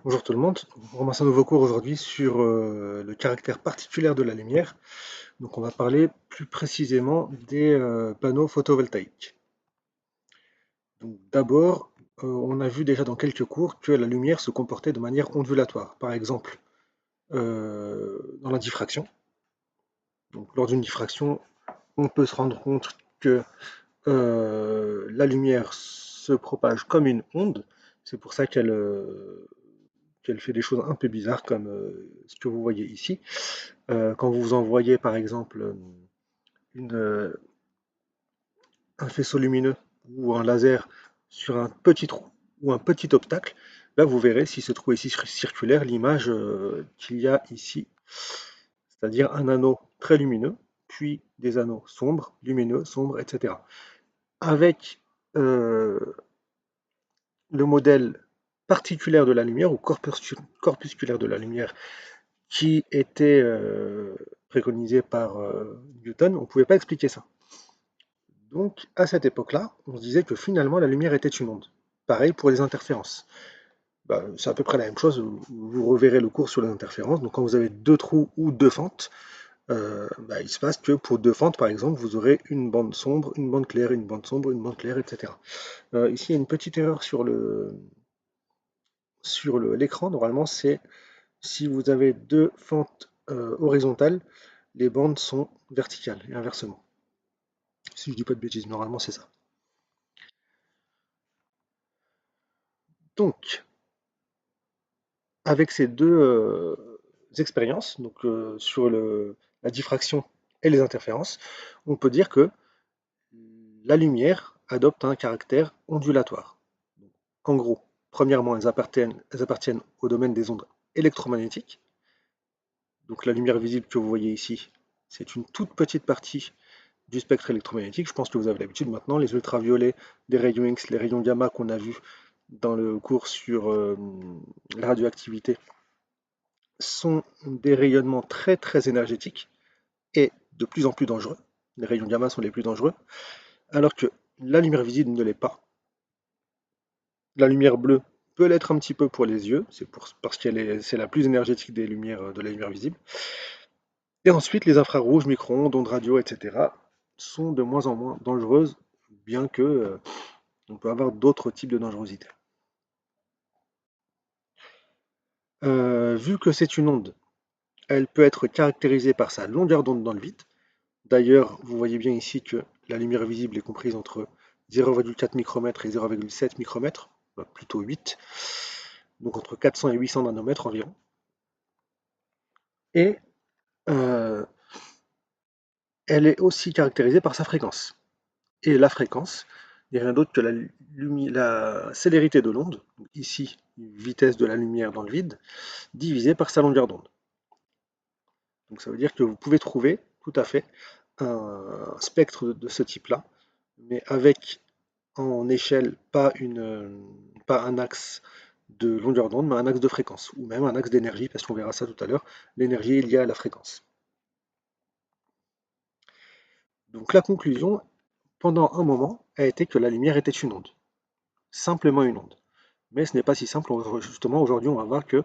Bonjour tout le monde, on commence un nouveau cours aujourd'hui sur le caractère particulier de la lumière. Donc on va parler plus précisément des panneaux photovoltaïques. Donc d'abord, on a vu déjà dans quelques cours que la lumière se comportait de manière ondulatoire. Par exemple, dans la diffraction. Donc lors d'une diffraction, on peut se rendre compte que la lumière se propage comme une onde. C'est pour ça qu'elle fait des choses un peu bizarres comme ce que vous voyez ici. Quand vous envoyez par exemple une, euh, un faisceau lumineux ou un laser sur un petit trou ou un petit obstacle, là vous verrez si ce trou est circulaire l'image qu'il y a ici, c'est-à-dire un anneau très lumineux, puis des anneaux sombres, lumineux, sombres, etc. Avec euh, le modèle particulier de la lumière ou corpusculaire de la lumière qui était préconisé par Newton, on ne pouvait pas expliquer ça. Donc, à cette époque-là, on se disait que finalement la lumière était une onde. Pareil pour les interférences. Bah, c'est à peu près la même chose, vous reverrez le cours sur les interférences. Donc, quand vous avez deux trous ou deux fentes, bah, il se passe que pour deux fentes, par exemple, vous aurez une bande sombre, une bande claire, une bande sombre, une bande claire, etc. Ici, il y a une petite erreur sur l'écran. Normalement, c'est si vous avez deux fentes horizontales, les bandes sont verticales et inversement. Si je dis pas de bêtises, normalement c'est ça. Donc, avec ces deux expériences, donc sur la diffraction et les interférences, on peut dire que la lumière adopte un caractère ondulatoire. En gros, premièrement, elles appartiennent au domaine des ondes électromagnétiques. Donc la lumière visible que vous voyez ici, c'est une toute petite partie du spectre électromagnétique. Je pense que vous avez l'habitude maintenant, les ultraviolets, les rayons X, les rayons gamma qu'on a vus dans le cours sur la radioactivité sont des rayonnements très très énergétiques et de plus en plus dangereux. Les rayons gamma sont les plus dangereux, alors que la lumière visible ne l'est pas. La lumière bleue peut l'être un petit peu pour les yeux, parce c'est la plus énergétique des lumières de la lumière visible. Et ensuite, les infrarouges, micro-ondes, ondes radio, etc. sont de moins en moins dangereuses, bien que on peut avoir d'autres types de dangerosité. Vu que c'est une onde, elle peut être caractérisée par sa longueur d'onde dans le vide. D'ailleurs, vous voyez bien ici que la lumière visible est comprise entre 0,4 micromètres et 0,7 micromètres, plutôt 8, donc entre 400 et 800 nanomètres environ. Et euh, elle est aussi caractérisée par sa fréquence. Et la fréquence n'est rien d'autre que la célérité de l'onde, ici vitesse de la lumière dans le vide, divisée par sa longueur d'onde. Donc ça veut dire que vous pouvez trouver tout à fait un spectre de ce type-là, mais avec en échelle pas un axe de longueur d'onde, mais un axe de fréquence, ou même un axe d'énergie, parce qu'on verra ça tout à l'heure. L'énergie est liée à la fréquence. Donc la conclusion, pendant un moment, a été que la lumière était une onde. Simplement une onde. Mais ce n'est pas si simple. Justement, aujourd'hui, on va voir que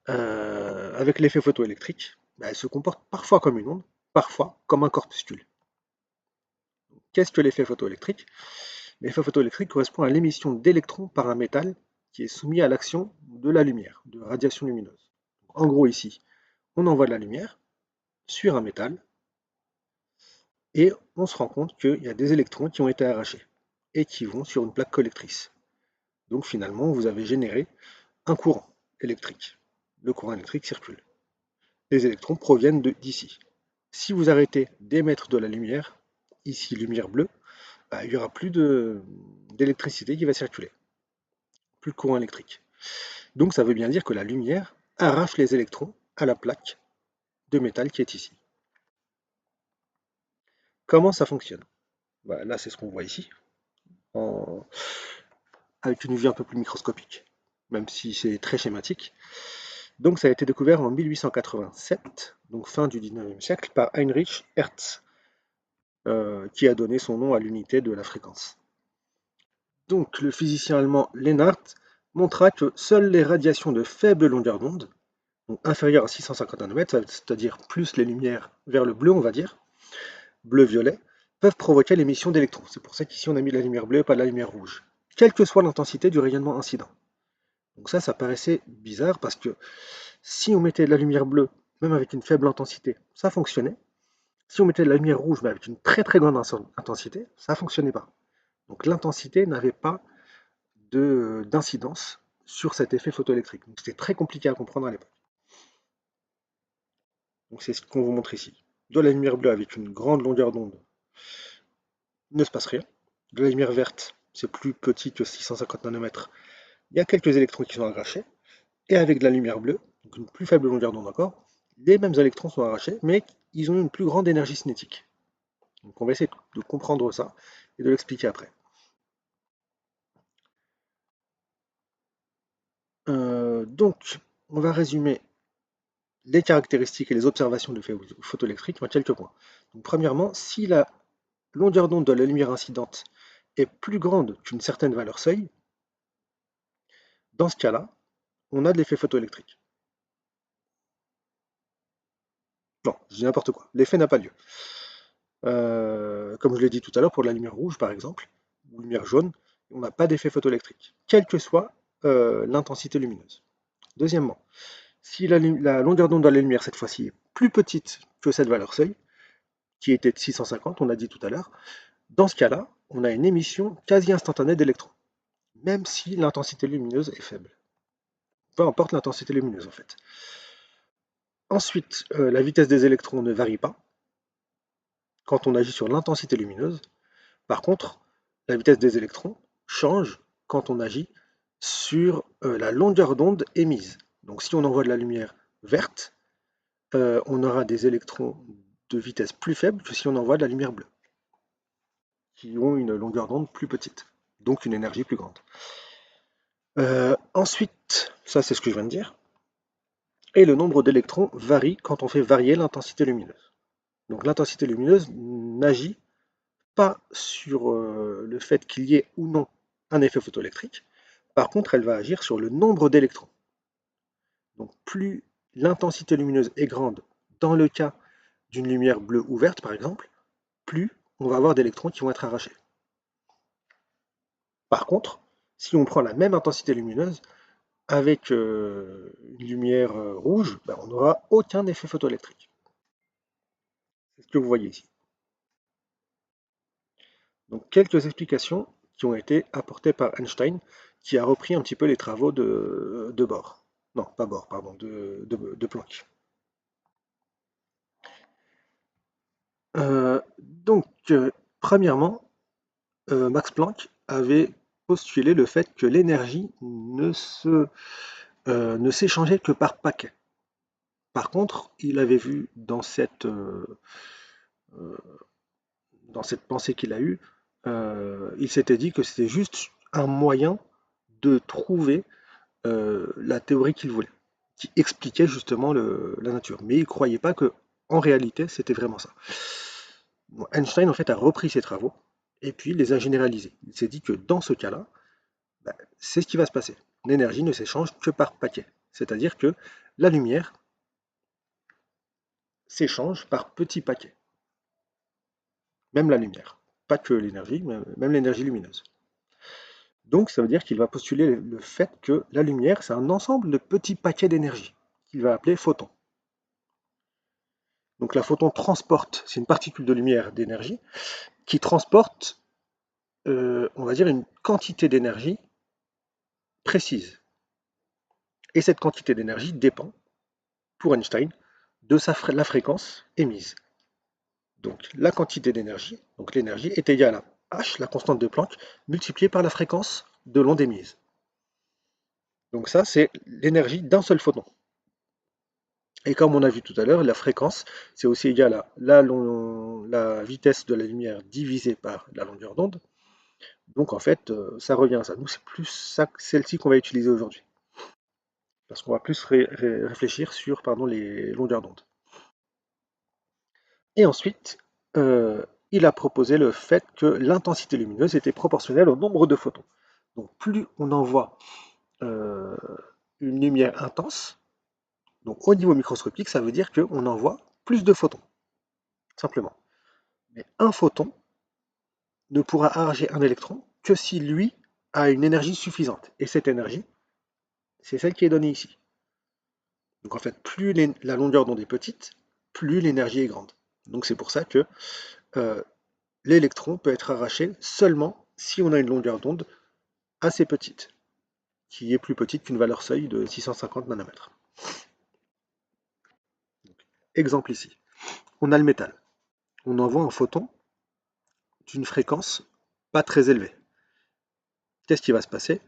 avec l'effet photoélectrique, bah, elle se comporte parfois comme une onde, parfois comme un corpuscule. Qu'est-ce que l'effet photoélectrique? L'effet photoélectrique correspond à l'émission d'électrons par un métal qui est soumis à l'action de la lumière, de radiation lumineuse. En gros, ici, on envoie de la lumière sur un métal et on se rend compte qu'il y a des électrons qui ont été arrachés et qui vont sur une plaque collectrice. Donc finalement, vous avez généré un courant électrique. Le courant électrique circule. Les électrons proviennent d'ici. Si vous arrêtez d'émettre de la lumière, ici lumière bleue, bah, il n'y aura plus d'électricité qui va circuler, plus de courant électrique. Donc ça veut bien dire que la lumière arrache les électrons à la plaque de métal qui est ici. Comment ça fonctionne? Bah, là, c'est ce qu'on voit ici, en- avec une vue un peu plus microscopique, même si c'est très schématique. Donc ça a été découvert en 1887, donc fin du 19e siècle, par Heinrich Hertz, qui a donné son nom à l'unité de la fréquence. Donc le physicien allemand Lennart montra que seules les radiations de faible longueur d'onde, donc inférieures à 650 nanomètres, c'est-à-dire plus les lumières vers le bleu, on va dire, bleu-violet, peuvent provoquer l'émission d'électrons. C'est pour ça qu'ici on a mis la lumière bleue et pas la lumière rouge, quelle que soit l'intensité du rayonnement incident. Donc ça paraissait bizarre parce que si on mettait de la lumière bleue, même avec une faible intensité, ça fonctionnait. Si on mettait de la lumière rouge, mais avec une très très grande intensité, ça ne fonctionnait pas. Donc l'intensité n'avait pas d'incidence sur cet effet photoélectrique. Donc c'était très compliqué à comprendre à l'époque. Donc c'est ce qu'on vous montre ici. De la lumière bleue avec une grande longueur d'onde, ne se passe rien. De la lumière verte, c'est plus petit que 650 nanomètres. Il y a quelques électrons qui sont arrachés. Et avec de la lumière bleue, donc une plus faible longueur d'onde encore, les mêmes électrons sont arrachés, mais ils ont une plus grande énergie cinétique. Donc on va essayer de comprendre ça et de l'expliquer après. Donc, on va résumer les caractéristiques et les observations de l'effet photoélectrique en quelques points. Donc, premièrement, si la longueur d'onde de la lumière incidente est plus grande qu'une certaine valeur seuil, dans ce cas-là, on a de l'effet photoélectrique. Non, je dis n'importe quoi. L'effet n'a pas lieu. Comme je l'ai dit tout à l'heure, pour la lumière rouge, par exemple, ou lumière jaune, on n'a pas d'effet photoélectrique, quelle que soit l'intensité lumineuse. Deuxièmement, si la longueur d'onde de la lumière, cette fois-ci, est plus petite que cette valeur seuil, qui était de 650, on a dit tout à l'heure, dans ce cas-là, on a une émission quasi instantanée d'électrons, même si l'intensité lumineuse est faible. Peu importe l'intensité lumineuse, en fait. Ensuite, la vitesse des électrons ne varie pas quand on agit sur l'intensité lumineuse. Par contre, la vitesse des électrons change quand on agit sur la longueur d'onde émise. Donc si on envoie de la lumière verte, on aura des électrons de vitesse plus faible que si on envoie de la lumière bleue, qui ont une longueur d'onde plus petite, donc une énergie plus grande. Ensuite, ça c'est ce que je viens de dire, et le nombre d'électrons varie quand on fait varier l'intensité lumineuse. Donc l'intensité lumineuse n'agit pas sur le fait qu'il y ait ou non un effet photoélectrique. Par contre, elle va agir sur le nombre d'électrons. Donc plus l'intensité lumineuse est grande dans le cas d'une lumière bleue ou verte, par exemple, plus on va avoir d'électrons qui vont être arrachés. Par contre, si on prend la même intensité lumineuse avec une lumière rouge, on n'aura aucun effet photoélectrique. C'est ce que vous voyez ici. Donc quelques explications qui ont été apportées par Einstein, qui a repris un petit peu les travaux de Bohr. Non, pas Bohr, pardon, de Planck. Premièrement, Max Planck avait postulé le fait que l'énergie ne s'échangeait que par paquets. Par contre, il avait vu dans cette pensée qu'il a eue, il s'était dit que c'était juste un moyen de trouver la théorie qu'il voulait, qui expliquait justement la nature. Mais il ne croyait pas que, en réalité, c'était vraiment ça. Bon, Einstein, en fait, a repris ses travaux et puis il les a généralisés. Il s'est dit que dans ce cas-là, c'est ce qui va se passer. L'énergie ne s'échange que par paquets. C'est-à-dire que la lumière s'échange par petits paquets. Même la lumière. Pas que l'énergie, mais même l'énergie lumineuse. Donc ça veut dire qu'il va postuler le fait que la lumière, c'est un ensemble de petits paquets d'énergie, qu'il va appeler photons. Donc la photon transporte, c'est une particule de lumière d'énergie, qui transporte, on va dire, une quantité d'énergie précise. Et cette quantité d'énergie dépend, pour Einstein, de la fréquence émise. Donc la quantité d'énergie, donc l'énergie est égale à h, la constante de Planck, multipliée par la fréquence de l'onde émise. Donc ça, c'est l'énergie d'un seul photon. Et comme on a vu tout à l'heure, la fréquence, c'est aussi égal à la vitesse de la lumière divisée par la longueur d'onde. Donc en fait, ça revient à ça. Nous, c'est plus celle-ci qu'on va utiliser aujourd'hui. Parce qu'on va plus réfléchir sur les longueurs d'onde. Et ensuite, il a proposé le fait que l'intensité lumineuse était proportionnelle au nombre de photons. Donc plus on envoie euh, une lumière intense, donc au niveau microscopique, ça veut dire qu'on envoie plus de photons, simplement. Mais un photon ne pourra arracher un électron que si lui a une énergie suffisante. Et cette énergie, c'est celle qui est donnée ici. Donc en fait, plus la longueur d'onde est petite, plus l'énergie est grande. Donc c'est pour ça que euh, l'électron peut être arraché seulement si on a une longueur d'onde assez petite, qui est plus petite qu'une valeur seuil de 650 nanomètres. Exemple ici, on a le métal. On envoie un photon d'une fréquence pas très élevée. Qu'est-ce qui va se passer?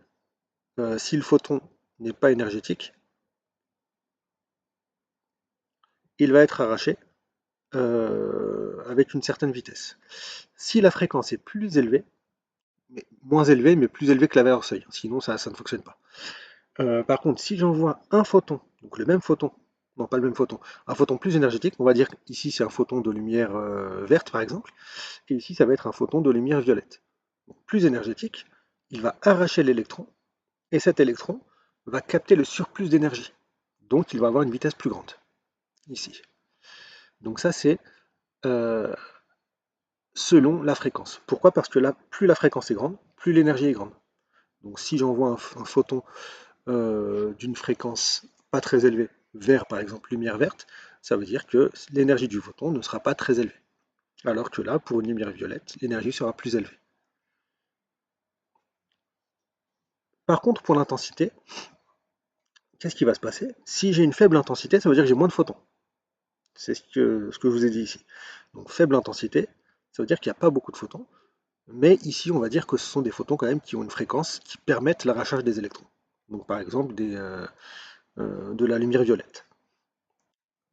Si le photon n'est pas énergétique, il va être arraché avec une certaine vitesse. Si la fréquence est plus élevée, moins élevée, mais plus élevée que la valeur seuil, sinon ça ne fonctionne pas. Par contre, si j'envoie un photon, donc le même photon, non pas le même photon, un photon plus énergétique, on va dire qu'ici c'est un photon de lumière verte par exemple, et ici ça va être un photon de lumière violette. Donc, plus énergétique, il va arracher l'électron, et cet électron va capter le surplus d'énergie. Donc il va avoir une vitesse plus grande, ici. Donc ça c'est euh, selon la fréquence. Pourquoi? Parce que là, plus la fréquence est grande, plus l'énergie est grande. Donc si j'envoie un photon d'une fréquence pas très élevée vers, par exemple, lumière verte, ça veut dire que l'énergie du photon ne sera pas très élevée. Alors que là, pour une lumière violette, l'énergie sera plus élevée. Par contre, pour l'intensité, qu'est-ce qui va se passer? Si j'ai une faible intensité, ça veut dire que j'ai moins de photons. C'est ce que je vous ai dit ici. Donc faible intensité, ça veut dire qu'il n'y a pas beaucoup de photons. Mais ici, on va dire que ce sont des photons quand même qui ont une fréquence qui permettent l'arrachage des électrons. Donc par exemple de la lumière violette.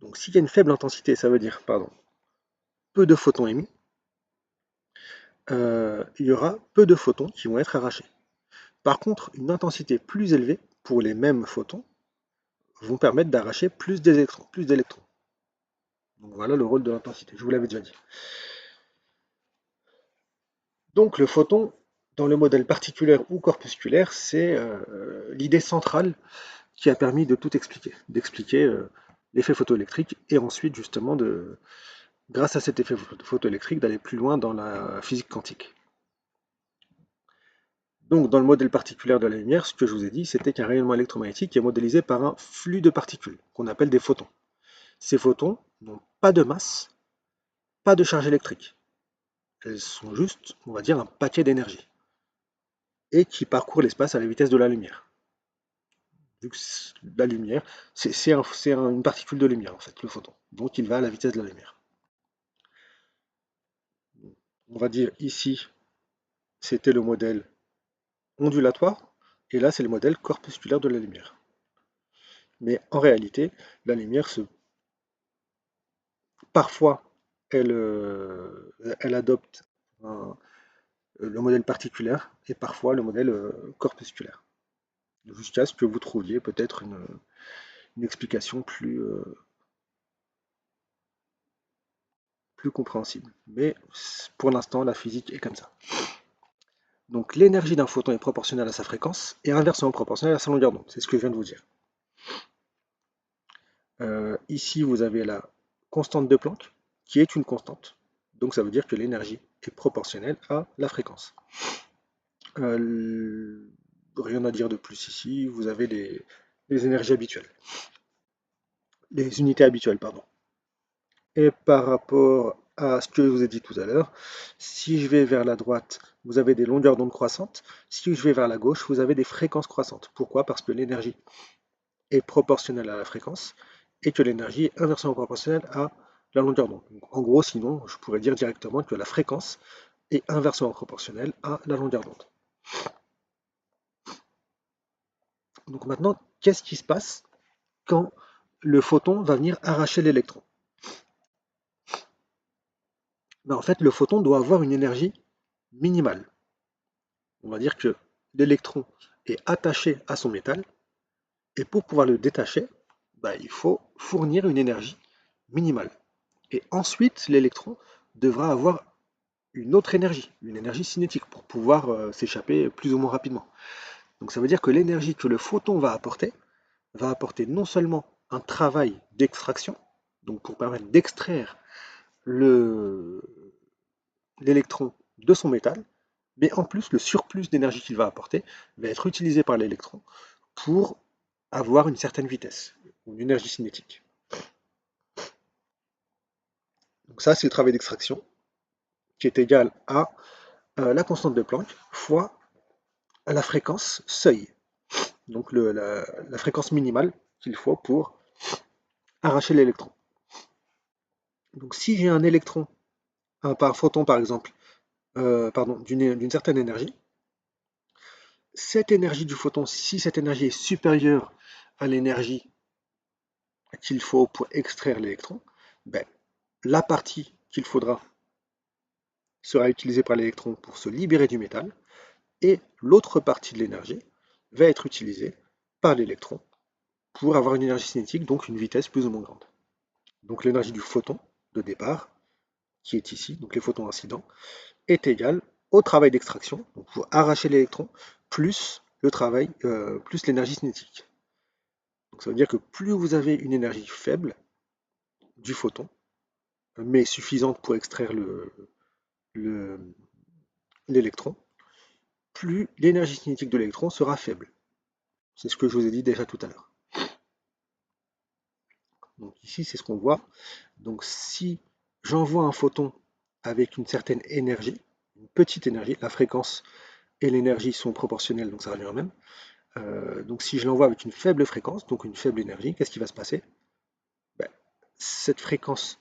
Donc s'il y a une faible intensité, ça veut dire, pardon, peu de photons émis, il y aura peu de photons qui vont être arrachés. Par contre, une intensité plus élevée pour les mêmes photons vont permettre d'arracher plus d'électrons, plus d'électrons. Donc voilà le rôle de l'intensité, je vous l'avais déjà dit. Donc le photon, dans le modèle particulaire ou corpusculaire, c'est l'idée centrale qui a permis de tout expliquer, d'expliquer l'effet photoélectrique et ensuite justement grâce à cet effet photoélectrique d'aller plus loin dans la physique quantique. Donc dans le modèle particulaire de la lumière, ce que je vous ai dit, c'était qu'un rayonnement électromagnétique est modélisé par un flux de particules, qu'on appelle des photons. Ces photons n'ont pas de masse, pas de charge électrique. Elles sont juste, on va dire, un paquet d'énergie, et qui parcourent l'espace à la vitesse de la lumière. Vu que la lumière, c'est une particule de lumière, en fait, le photon. Donc il va à la vitesse de la lumière. On va dire ici, c'était le modèle ondulatoire, et là c'est le modèle corpusculaire de la lumière. Mais en réalité, la lumière, parfois, elle adopte le modèle particulaire et parfois le modèle corpusculaire, jusqu'à ce que vous trouviez peut-être une explication plus compréhensible. Mais pour l'instant, la physique est comme ça. Donc l'énergie d'un photon est proportionnelle à sa fréquence et inversement proportionnelle à sa longueur d'onde. C'est ce que je viens de vous dire. Ici, vous avez la constante de Planck, qui est une constante. Donc ça veut dire que l'énergie est proportionnelle à la fréquence. Rien à dire de plus ici. Vous avez les énergies habituelles. Les unités habituelles, pardon. Et par rapport à ce que je vous ai dit tout à l'heure, si je vais vers la droite, vous avez des longueurs d'onde croissantes. Si je vais vers la gauche, vous avez des fréquences croissantes. Pourquoi? Parce que l'énergie est proportionnelle à la fréquence et que l'énergie est inversement proportionnelle à la longueur d'onde. En gros, sinon, je pourrais dire directement que la fréquence est inversement proportionnelle à la longueur d'onde. Donc maintenant, qu'est-ce qui se passe quand le photon va venir arracher l'électron? En fait, le photon doit avoir une énergie minimale. On va dire que l'électron est attaché à son métal, et pour pouvoir le détacher, il faut fournir une énergie minimale. Et ensuite, l'électron devra avoir une autre énergie, une énergie cinétique, pour pouvoir s'échapper plus ou moins rapidement. Donc ça veut dire que l'énergie que le photon va apporter non seulement un travail d'extraction, donc pour permettre d'extraire le- l'électron de son métal, mais en plus le surplus d'énergie qu'il va apporter va être utilisé par l'électron pour avoir une certaine vitesse, une énergie cinétique. Donc ça, c'est le travail d'extraction qui est égal à la constante de Planck fois la fréquence seuil, donc la fréquence minimale qu'il faut pour arracher l'électron. Donc si j'ai un électron, un photon par exemple, pardon, d'une certaine énergie, cette énergie du photon, si cette énergie est supérieure à l'énergie qu'il faut pour extraire l'électron, ben, la partie qu'il faudra sera utilisée par l'électron pour se libérer du métal, et l'autre partie de l'énergie va être utilisée par l'électron pour avoir une énergie cinétique, donc une vitesse plus ou moins grande. Donc l'énergie du photon de départ, qui est ici, donc les photons incidents, est égale au travail d'extraction, donc pour arracher l'électron, plus le travail, plus l'énergie cinétique. Donc ça veut dire que plus vous avez une énergie faible du photon, mais suffisante pour extraire l'électron, plus l'énergie cinétique de l'électron sera faible. C'est ce que je vous ai dit déjà tout à l'heure. Donc ici, c'est ce qu'on voit. Donc si j'envoie un photon avec une certaine énergie, une petite énergie, la fréquence et l'énergie sont proportionnelles, donc ça revient au même. Donc si je l'envoie avec une faible fréquence, donc une faible énergie, qu'est-ce qui va se passer? Ben, cette fréquence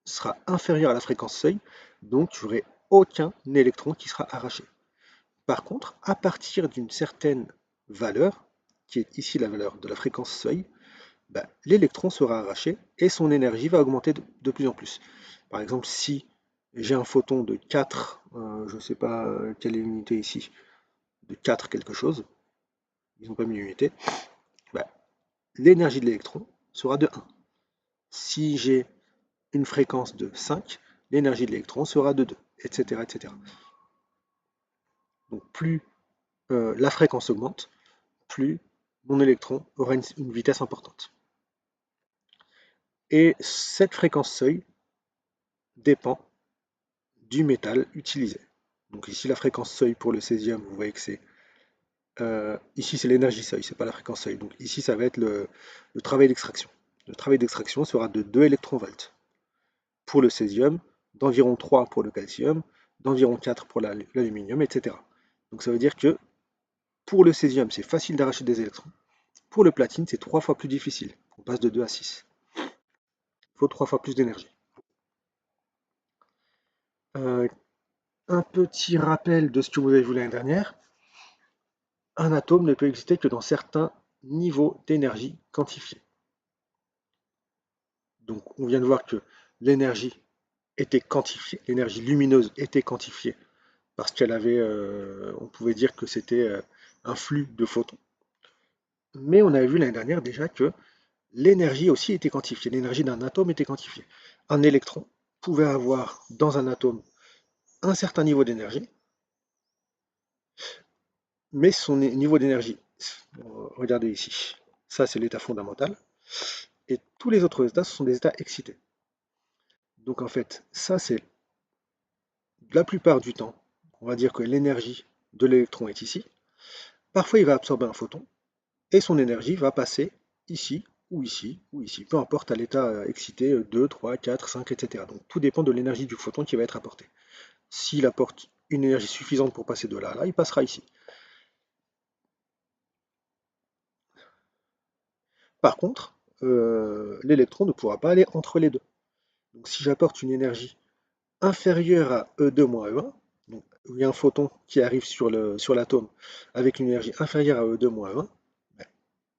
sera inférieure à la fréquence seuil, donc j'aurai aucun électron qui sera arraché. Par contre, à partir d'une certaine valeur, qui est ici la valeur de la fréquence seuil, ben, l'électron sera arraché et son énergie va augmenter de plus en plus. Par exemple, si j'ai un photon de 4, je ne sais pas quelle est l'unité ici, de 4 quelque chose, ils n'ont pas mis l'unité, ben, l'énergie de l'électron sera de 1. Si j'ai une fréquence de 5, l'énergie de l'électron sera de 2, etc. etc. Donc plus la fréquence augmente, plus mon électron aura une vitesse importante. Et cette fréquence seuil dépend du métal utilisé. Donc ici la fréquence seuil pour le césium, vous voyez que c'est ici c'est l'énergie seuil, c'est pas la fréquence seuil. Donc ici ça va être le travail d'extraction. Le travail d'extraction sera de 2 électronvolts pour le césium, d'environ 3 pour le calcium, d'environ 4 pour l'aluminium, etc. Donc ça veut dire que pour le césium c'est facile d'arracher des électrons. Pour le platine c'est 3 fois plus difficile. On passe de 2 à 6. Il faut 3 fois plus d'énergie. Euh, un petit rappel de ce que vous avez vu l'année dernière. Un atome ne peut exister que dans certains niveaux d'énergie quantifiés. Donc on vient de voir que l'énergie était quantifiée, l'énergie lumineuse était quantifiée parce qu'elle avait, on pouvait dire que c'était un flux de photons. Mais on avait vu l'année dernière déjà que l'énergie aussi était quantifiée, l'énergie d'un atome était quantifiée. Un électron pouvait avoir dans un atome un certain niveau d'énergie, mais son niveau d'énergie, regardez ici, ça c'est l'état fondamental, et tous les autres états, ce sont des états excités. Donc en fait, ça c'est la plupart du temps, on va dire que l'énergie de l'électron est ici. Parfois il va absorber un photon, et son énergie va passer ici, ou ici, ou ici, peu importe à l'état excité, 2, 3, 4, 5, etc. Donc tout dépend de l'énergie du photon qui va être apportée. S'il apporte une énergie suffisante pour passer de là à là, il passera ici. Par contre, l'électron ne pourra pas aller entre les deux. Donc si j'apporte une énergie inférieure à E2-E1, donc il y a un photon qui arrive sur l'atome avec une énergie inférieure à E2-E1, ben,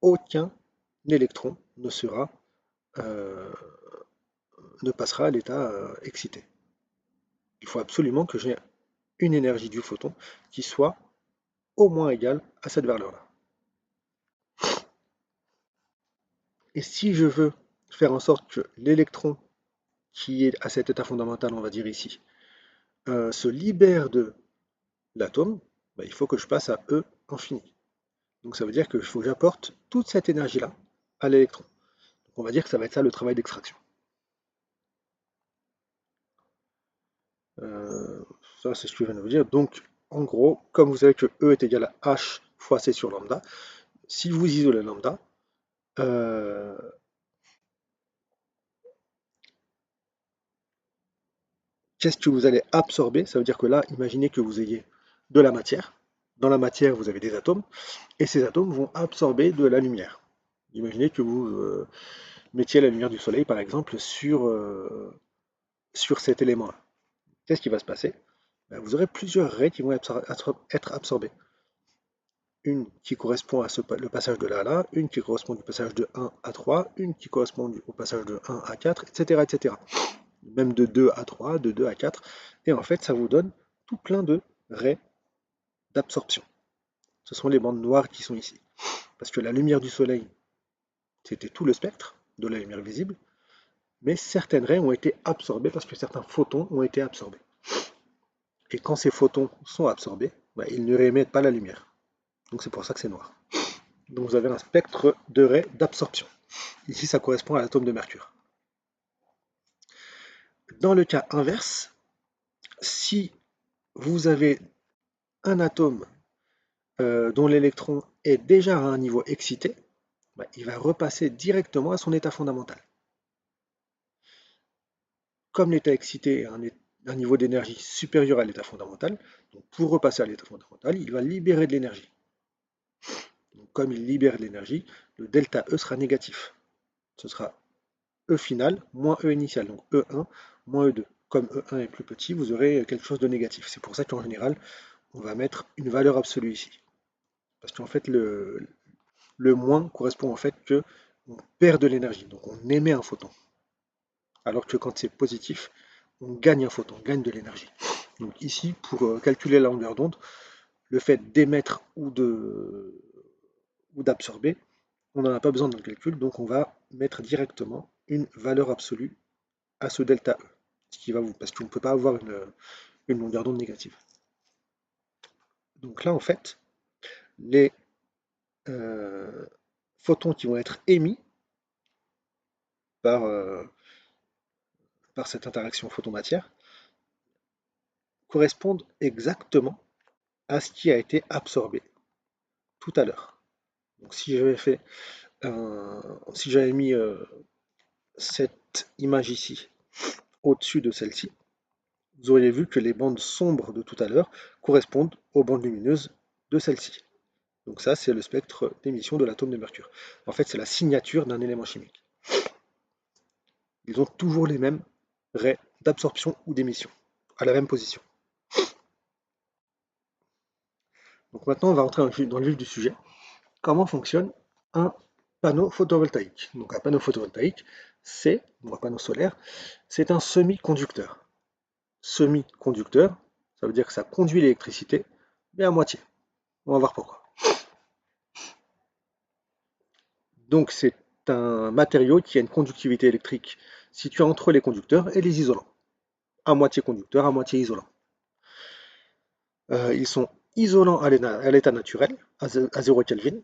aucun électron euh, ne passera à l'état excité. Il faut absolument que j'ai une énergie du photon qui soit au moins égale à cette valeur-là. Et si je veux faire en sorte que l'électron qui est à cet état fondamental, on va dire ici, se libère de l'atome, ben, il faut que je passe à E infini. Donc ça veut dire qu'il faut que j'apporte toute cette énergie-là à l'électron. Donc on va dire que ça va être ça le travail d'extraction. Euh, Ça, c'est ce que je viens de vous dire. Donc, en gros, comme vous savez que E est égal à H fois C sur lambda, si vous isolez lambda, euh, qu'est-ce que vous allez absorber? Ça veut dire que là, imaginez que vous ayez de la matière. Dans la matière, vous avez des atomes, et ces atomes vont absorber de la lumière. Imaginez que vous mettiez la lumière du soleil, par exemple, sur cet élément-là. Qu'est-ce qui va se passer? Ben, vous aurez plusieurs raies qui vont être absorbées. Une qui correspond le passage de là à là, une qui correspond du passage de 1 à 3, une qui correspond au passage de 1 à 4, etc., etc. Même de 2 à 3, de 2 à 4. Et en fait, ça vous donne tout plein de raies d'absorption. Ce sont les bandes noires qui sont ici. Parce que la lumière du soleil, c'était tout le spectre de la lumière visible, mais certaines raies ont été absorbées parce que certains photons ont été absorbés. Et quand ces photons sont absorbés, bah, ils ne réémettent pas la lumière. Donc c'est pour ça que c'est noir. Donc vous avez un spectre de raies d'absorption. Ici, ça correspond à l'atome de mercure. Dans le cas inverse, si vous avez un atome dont l'électron est déjà à un niveau excité, bah, il va repasser directement à son état fondamental. Comme l'état excité est un niveau d'énergie supérieur à l'état fondamental, donc pour repasser à l'état fondamental, il va libérer de l'énergie. Donc comme il libère de l'énergie, le delta E sera négatif. Ce sera E final moins E initial, donc E1 moins E2. Comme E1 est plus petit, vous aurez quelque chose de négatif. C'est pour ça qu'en général, on va mettre une valeur absolue ici. Parce qu'en fait, le moins correspond au fait que on perd de l'énergie, donc on émet un photon. Alors que quand c'est positif, on gagne un photon, on gagne de l'énergie. Donc ici, pour calculer la longueur d'onde, le fait d'émettre ou d'absorber, on n'en a pas besoin dans le calcul, donc on va mettre directement une valeur absolue à ce delta E. Ce qui va parce qu'on ne peut pas avoir une longueur d'onde négative. Donc là, en fait, les euh, photons qui vont être émis par, par cette interaction photon-matière correspondent exactement à ce qui a été absorbé tout à l'heure. Donc si j'avais mis cette image ici au-dessus de celle-ci, vous auriez vu que les bandes sombres de tout à l'heure correspondent aux bandes lumineuses de celle-ci. Donc ça, c'est le spectre d'émission de l'atome de mercure. En fait, c'est la signature d'un élément chimique. Ils ont toujours les mêmes raies d'absorption ou d'émission, à la même position. Donc maintenant, on va rentrer dans le vif du sujet. Comment fonctionne un panneau photovoltaïque? Donc un panneau photovoltaïque, ou un panneau solaire, c'est un semi-conducteur. Semi-conducteur, ça veut dire que ça conduit l'électricité, mais à moitié. On va voir pourquoi. Donc c'est un matériau qui a une conductivité électrique située entre les conducteurs et les isolants. À moitié conducteur, à moitié isolant. Ils sont isolants à l'état naturel, à 0 Kelvin,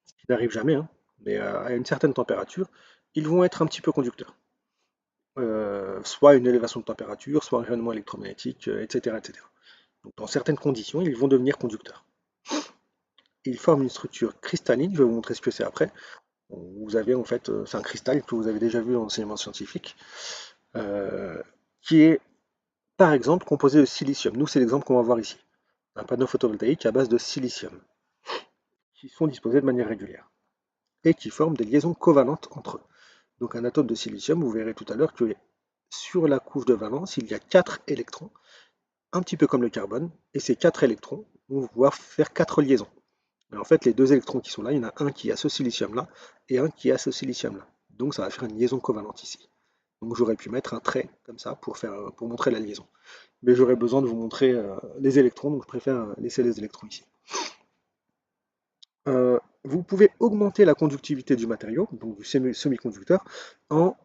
ce qui n'arrive jamais, hein, mais à une certaine température, ils vont être un petit peu conducteurs. Soit une élévation de température, soit un rayonnement électromagnétique, etc., etc. Donc, dans certaines conditions, ils vont devenir conducteurs. Ils forment une structure cristalline, je vais vous montrer ce que c'est après. Vous avez en fait, c'est un cristal que vous avez déjà vu en enseignement scientifique, euh, qui est par exemple composé de silicium. Nous, c'est l'exemple qu'on va voir ici. Un panneau photovoltaïque à base de silicium, qui sont disposés de manière régulière, et qui forment des liaisons covalentes entre eux. Donc un atome de silicium, vous verrez tout à l'heure que sur la couche de valence, il y a 4 électrons, un petit peu comme le carbone, et ces 4 électrons vont pouvoir faire 4 liaisons. Et en fait, les 2 électrons qui sont là, il y en a un qui a ce silicium-là, et un qui a ce silicium-là. Donc ça va faire une liaison covalente ici. Donc j'aurais pu mettre un trait comme ça pour montrer la liaison. Mais j'aurais besoin de vous montrer les électrons, donc je préfère laisser les électrons ici. Vous pouvez augmenter la conductivité du matériau, donc du semi-conducteur, en,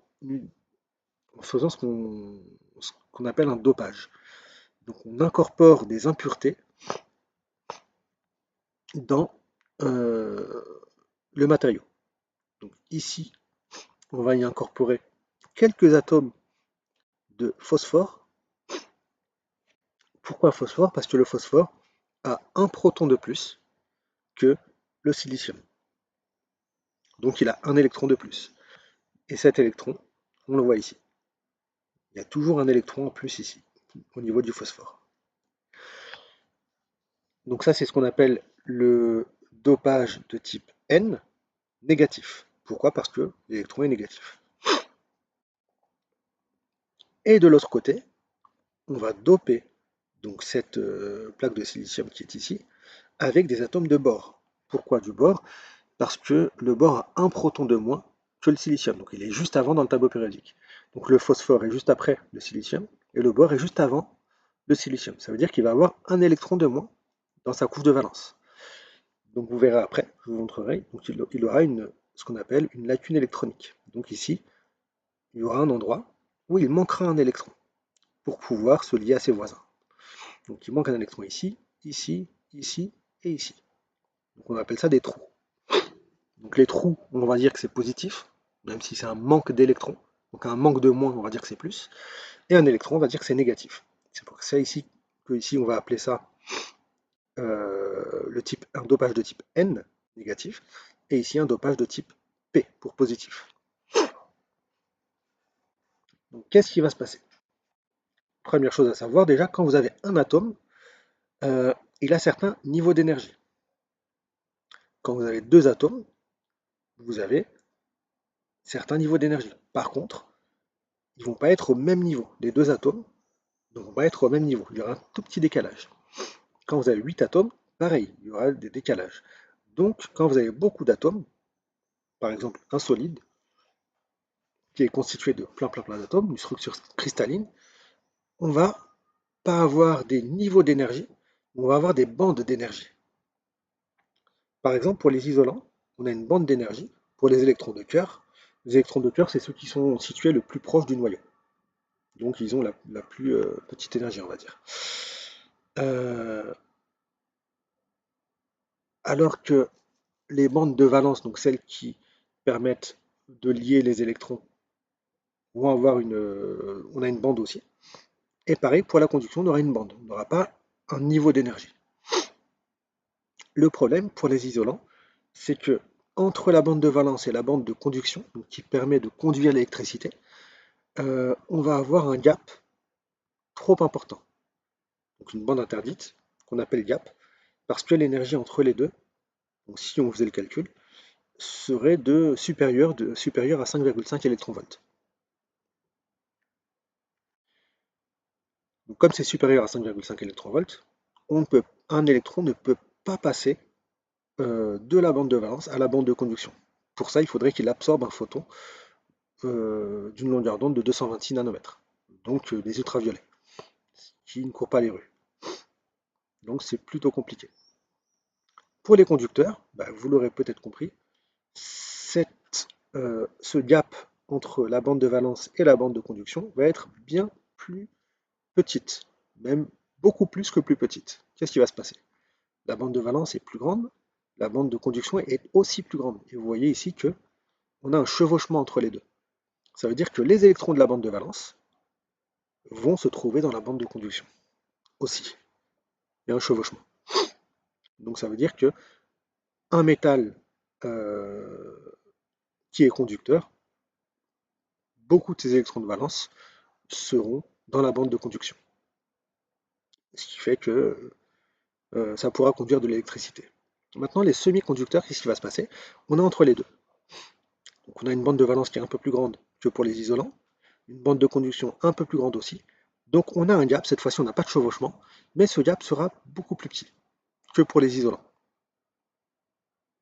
en faisant ce qu'on appelle un dopage. Donc on incorpore des impuretés dans le matériau. Donc ici, on va y incorporer quelques atomes de phosphore. Pourquoi phosphore? Parce que le phosphore a un proton de plus que le silicium. Donc il a un électron de plus. Et cet électron, on le voit ici. Il y a toujours un électron en plus ici, au niveau du phosphore. Donc ça, c'est ce qu'on appelle le dopage de type N négatif. Pourquoi? Parce que l'électron est négatif. Et de l'autre côté, on va doper donc cette plaque de silicium qui est ici avec des atomes de bore. Pourquoi du bore? Parce que le bore a un proton de moins que le silicium. Donc il est juste avant dans le tableau périodique. Donc le phosphore est juste après le silicium et le bore est juste avant le silicium. Ça veut dire qu'il va avoir un électron de moins dans sa couche de valence. Donc vous verrez après, je vous montrerai, donc il aura ce qu'on appelle une lacune électronique. Donc ici, il y aura un endroit où il manquera un électron pour pouvoir se lier à ses voisins. Donc il manque un électron ici, ici, ici et ici. Donc on appelle ça des trous. Donc les trous, on va dire que c'est positif, même si c'est un manque d'électrons. Donc un manque de moins, on va dire que c'est plus. Et un électron, on va dire que c'est négatif. C'est pour ça ici que ici on va appeler ça un dopage de type N, négatif, et ici un dopage de type P, pour positif. Donc qu'est-ce qui va se passer? Première chose à savoir, déjà, quand vous avez un atome, il a certains niveaux d'énergie. Quand vous avez deux atomes, vous avez certains niveaux d'énergie. Par contre, ils ne vont pas être au même niveau. Les deux atomes ne vont pas être au même niveau. Il y aura un tout petit décalage. Quand vous avez 8 atomes, pareil, il y aura des décalages. Donc, quand vous avez beaucoup d'atomes, par exemple un solide, qui est constitué de plein d'atomes, une structure cristalline, on va pas avoir des niveaux d'énergie, on va avoir des bandes d'énergie. Par exemple, pour les isolants, on a une bande d'énergie. Pour les électrons de cœur, les électrons de cœur, c'est ceux qui sont situés le plus proche du noyau. Donc ils ont la plus petite énergie, on va dire. Euh, alors que les bandes de valence, donc celles qui permettent de lier les électrons, vont avoir on a une bande aussi. Et pareil, pour la conduction, on aura une bande. On n'aura pas un niveau d'énergie. Le problème pour les isolants, c'est que entre la bande de valence et la bande de conduction, donc qui permet de conduire l'électricité, on va avoir un gap trop important. Donc une bande interdite, qu'on appelle gap, parce que l'énergie entre les deux, donc si on faisait le calcul, serait supérieure à 5,5 électronvolts. Donc comme c'est supérieur à 5,5 électronvolts, un électron ne peut pas passer de la bande de valence à la bande de conduction. Pour ça, il faudrait qu'il absorbe un photon d'une longueur d'onde de 226 nanomètres, donc des ultraviolets, qui ne courent pas les rues. Donc c'est plutôt compliqué. Pour les conducteurs, bah, vous l'aurez peut-être compris, ce gap entre la bande de valence et la bande de conduction va être bien plus petite, même beaucoup plus que plus petite. Qu'est-ce qui va se passer? La bande de valence est plus grande, la bande de conduction est aussi plus grande. Et vous voyez ici que on a un chevauchement entre les deux. Ça veut dire que les électrons de la bande de valence vont se trouver dans la bande de conduction aussi. Il y a un chevauchement. Donc ça veut dire que un métal qui est conducteur, beaucoup de ses électrons de valence seront dans la bande de conduction. Ce qui fait que ça pourra conduire de l'électricité. Maintenant, les semi-conducteurs, qu'est-ce qui va se passer? On est entre les deux. Donc on a une bande de valence qui est un peu plus grande que pour les isolants, une bande de conduction un peu plus grande aussi. Donc on a un gap, cette fois-ci on n'a pas de chevauchement, mais ce gap sera beaucoup plus petit que pour les isolants.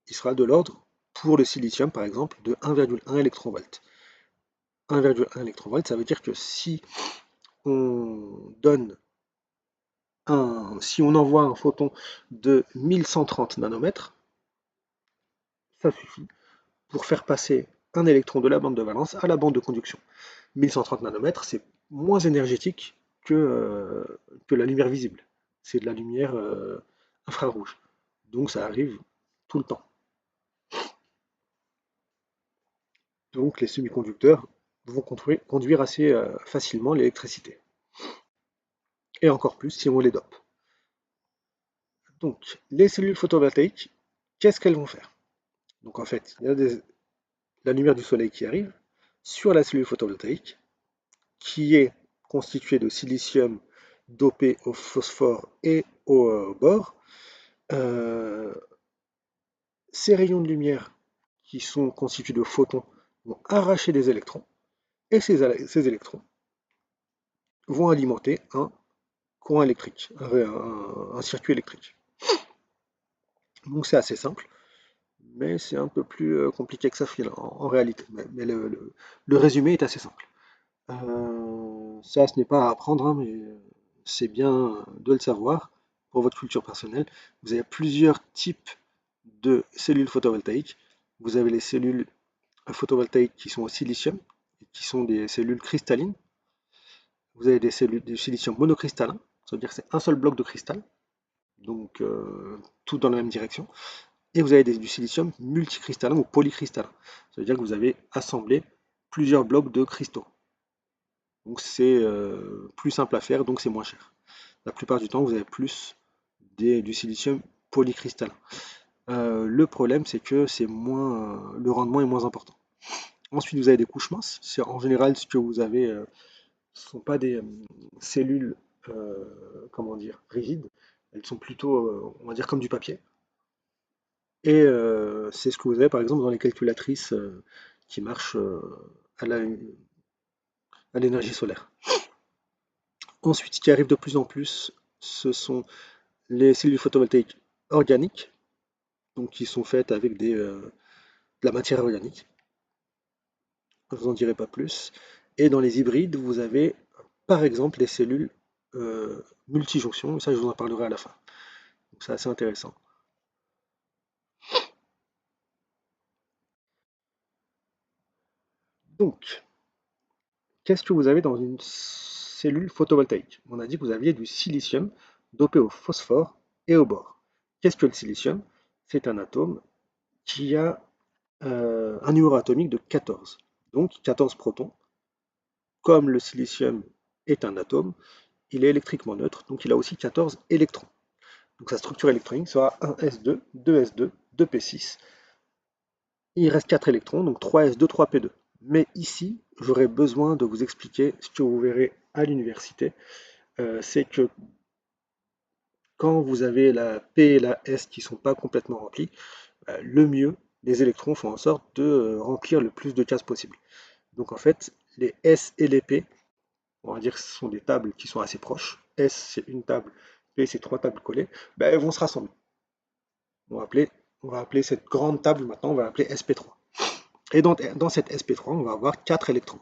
Il sera de l'ordre, pour le silicium par exemple, de 1,1 électronvolt. 1,1 électronvolt, ça veut dire que si on envoie un photon de 1130 nanomètres, ça suffit pour faire passer un électron de la bande de valence à la bande de conduction. 1130 nanomètres, c'est moins énergétique que la lumière visible. C'est de la lumière infrarouge. Donc ça arrive tout le temps. Donc les semi-conducteurs vont conduire assez facilement l'électricité. Et encore plus si on les dope. Donc les cellules photovoltaïques, qu'est-ce qu'elles vont faire? Donc en fait, il y a la lumière du soleil qui arrive sur la cellule photovoltaïque, qui est constituée de silicium dopé au phosphore et au bore. Euh, Ces rayons de lumière, qui sont constitués de photons, vont arracher des électrons, et ces électrons vont alimenter un courant électrique, un circuit électrique. Donc c'est assez simple, mais c'est un peu plus compliqué que ça en réalité. Mais le résumé est assez simple. Ça, ce n'est pas à apprendre, hein, mais c'est bien de le savoir pour votre culture personnelle. Vous avez plusieurs types de cellules photovoltaïques. Vous avez les cellules photovoltaïques qui sont au silicium, qui sont des cellules cristallines. Vous avez des cellules de silicium monocristallin, ça veut dire que c'est un seul bloc de cristal, donc tout dans la même direction. Et vous avez du silicium multicristallin ou polycristallin, ça veut dire que vous avez assemblé plusieurs blocs de cristaux. Donc c'est plus simple à faire, donc c'est moins cher. La plupart du temps, vous avez plus du silicium polycristallin. Le problème, c'est que le rendement est moins important. Ensuite, vous avez des couches minces. C'est en général ce que vous avez. Ce ne sont pas des cellules, comment dire, rigides. Elles sont plutôt, on va dire, comme du papier. Et c'est ce que vous avez, par exemple, dans les calculatrices qui marchent à l'énergie solaire. Ensuite, ce qui arrive de plus en plus, ce sont les cellules photovoltaïques organiques, donc qui sont faites avec de la matière organique. Je vous en dirai pas plus. Et dans les hybrides, vous avez par exemple les cellules multijonctions, et ça je vous en parlerai à la fin. Donc c'est assez intéressant. Donc, qu'est-ce que vous avez dans une cellule photovoltaïque? On a dit que vous aviez du silicium dopé au phosphore et au bore. Qu'est-ce que le silicium? C'est un atome qui a un numéro atomique de 14. Donc 14 protons. Comme le silicium est un atome, il est électriquement neutre, donc il a aussi 14 électrons. Donc sa structure électronique sera 1s2, 2s2, 2p6. Il reste 4 électrons, donc 3s2, 3p2. Mais ici, j'aurais besoin de vous expliquer ce que vous verrez à l'université. C'est que quand vous avez la P et la S qui ne sont pas complètement remplies, le mieux, les électrons font en sorte de remplir le plus de cases possible. Donc en fait, les S et les P, on va dire que ce sont des tables qui sont assez proches. S, c'est une table, P, c'est trois tables collées. Ben, elles vont se rassembler. On va appeler, on va appeler cette grande table maintenant, on va l'appeler SP3. Et dans cette SP3, on va avoir 4 électrons.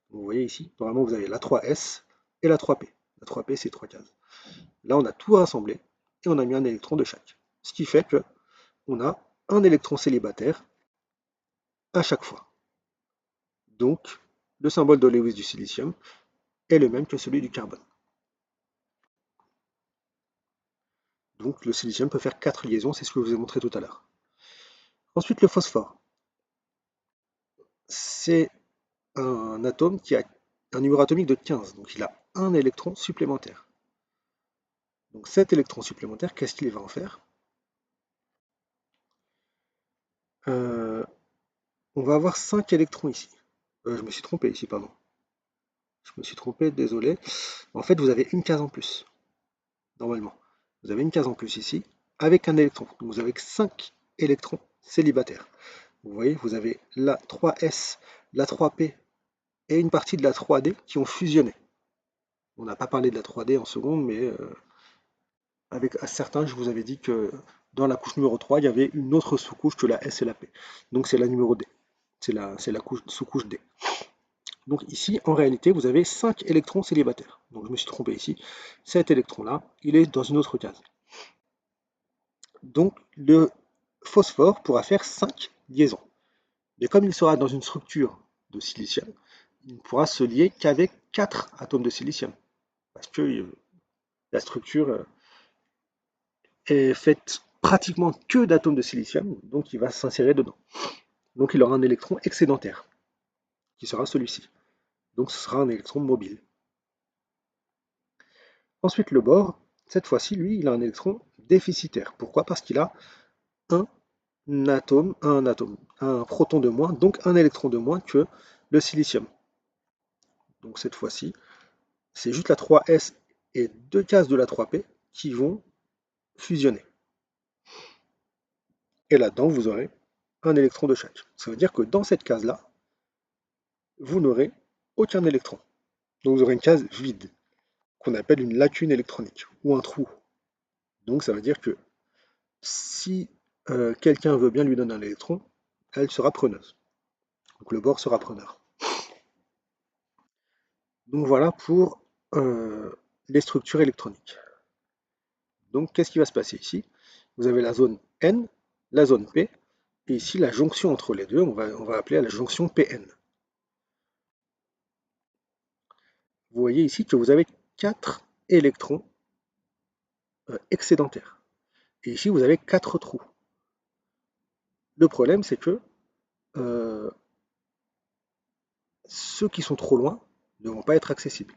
Vous voyez ici, normalement vous avez la 3S et la 3P. La 3P, c'est 3 cases. Là, on a tout rassemblé et on a mis un électron de chaque. Ce qui fait que on a un électron célibataire à chaque fois. Donc, le symbole de Lewis du silicium est le même que celui du carbone. Donc, le silicium peut faire 4 liaisons, c'est ce que je vous ai montré tout à l'heure. Ensuite, le phosphore. C'est un atome qui a un numéro atomique de 15, donc il a un électron supplémentaire. Donc cet électron supplémentaire, qu'est-ce qu'il va en faire? Euh, on va avoir 5 électrons ici. Je me suis trompé ici, pardon. Je me suis trompé, désolé. En fait, vous avez une case en plus, normalement. Vous avez une case en plus ici, avec un électron. Donc vous avez 5 électrons célibataires. Vous voyez, vous avez la 3S, la 3P et une partie de la 3D qui ont fusionné. On n'a pas parlé de la 3D en seconde, mais avec certains, je vous avais dit que dans la couche numéro 3, il y avait une autre sous-couche que la S et la P. Donc c'est la numéro D. C'est la sous-couche D. Donc ici, en réalité, vous avez 5 électrons célibataires. Donc je me suis trompé ici. Cet électron-là, il est dans une autre case. Donc le phosphore pourra faire 5 liaisons. Mais comme il sera dans une structure de silicium, il ne pourra se lier qu'avec 4 atomes de silicium. Parce que la structure est faite pratiquement que d'atomes de silicium, donc il va s'insérer dedans. Donc il aura un électron excédentaire, qui sera celui-ci. Donc ce sera un électron mobile. Ensuite le bore, cette fois-ci, lui, il a un électron déficitaire. Pourquoi? Parce qu'il a un un proton de moins, donc un électron de moins que le silicium. Donc cette fois-ci, c'est juste la 3s et deux cases de la 3p qui vont fusionner. Et là-dedans, vous aurez un électron de chaque. Ça veut dire que dans cette case-là, vous n'aurez aucun électron. Donc vous aurez une case vide, qu'on appelle une lacune électronique, ou un trou. Donc ça veut dire que si quelqu'un veut bien lui donner un électron, elle sera preneuse. Donc le bore sera preneur. Donc voilà pour les structures électroniques. Donc qu'est-ce qui va se passer ici? Vous avez la zone N, la zone P, et ici la jonction entre les deux, on va appeler la jonction PN. Vous voyez ici que vous avez 4 électrons excédentaires. Et ici vous avez 4 trous. Le problème c'est que euh, ceux qui sont trop loin ne vont pas être accessibles.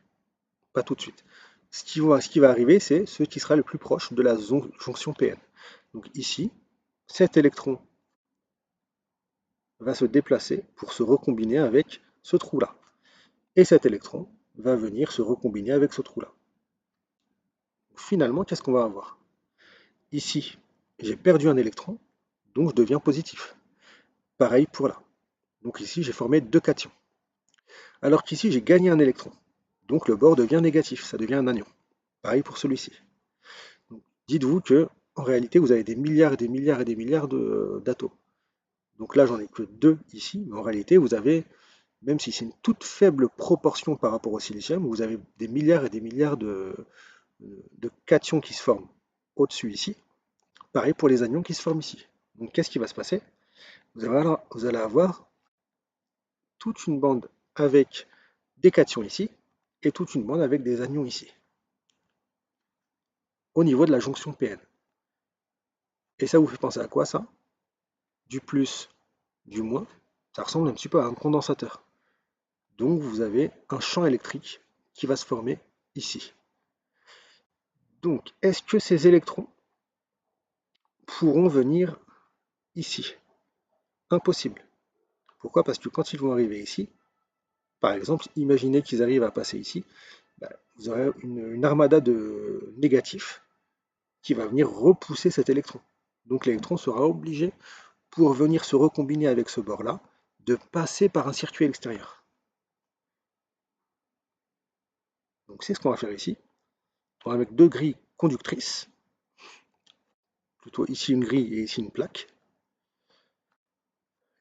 Pas tout de suite. Ce qui va arriver, c'est ce qui sera le plus proche de la jonction PN. Donc ici, cet électron va se déplacer pour se recombiner avec ce trou-là. Et cet électron va venir se recombiner avec ce trou-là. Finalement, qu'est-ce qu'on va avoir? Ici, j'ai perdu un électron, donc je deviens positif. Pareil pour là. Donc ici, j'ai formé deux cations. Alors qu'ici, j'ai gagné un électron. Donc le bord devient négatif, ça devient un anion. Pareil pour celui-ci. Dites-vous que en réalité, vous avez des milliards et des milliards et des milliards d'atomes. Donc là, j'en ai que deux ici, mais en réalité, vous avez, même si c'est une toute faible proportion par rapport au silicium, vous avez des milliards et des milliards de cations qui se forment au-dessus ici. Pareil pour les anions qui se forment ici. Donc qu'est-ce qui va se passer? Vous allez avoir toute une bande avec des cations ici, et toute une bande avec des anions ici, au niveau de la jonction PN. Et ça vous fait penser à quoi ça? Du plus, du moins, ça ressemble un petit peu à un condensateur. Donc vous avez un champ électrique qui va se former ici. Donc, est-ce que ces électrons pourront venir ici? Impossible. Pourquoi? Parce que quand ils vont arriver ici, par exemple, imaginez qu'ils arrivent à passer ici, vous aurez une armada de négatifs qui va venir repousser cet électron. Donc l'électron sera obligé, pour venir se recombiner avec ce bord-là, de passer par un circuit extérieur. Donc c'est ce qu'on va faire ici. On va mettre deux grilles conductrices, plutôt ici une grille et ici une plaque.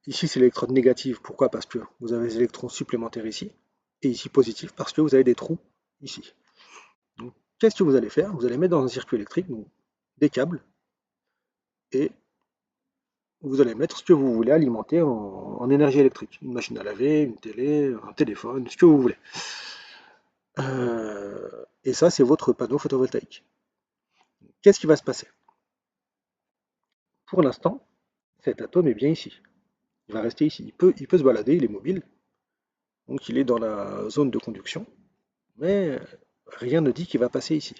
Ici c'est l'électrode négative, pourquoi? Parce que vous avez des électrons supplémentaires ici, et ici positif parce que vous avez des trous ici. Donc qu'est-ce que vous allez faire? Vous allez mettre dans un circuit électrique donc, des câbles, et vous allez mettre ce que vous voulez alimenter en énergie électrique. Une machine à laver, une télé, un téléphone, ce que vous voulez. Et ça, c'est votre panneau photovoltaïque. Qu'est-ce qui va se passer? Pour l'instant, cet atome est bien ici. Il va rester ici. Il peut se balader, il est mobile. Donc il est dans la zone de conduction. Mais rien ne dit qu'il va passer ici.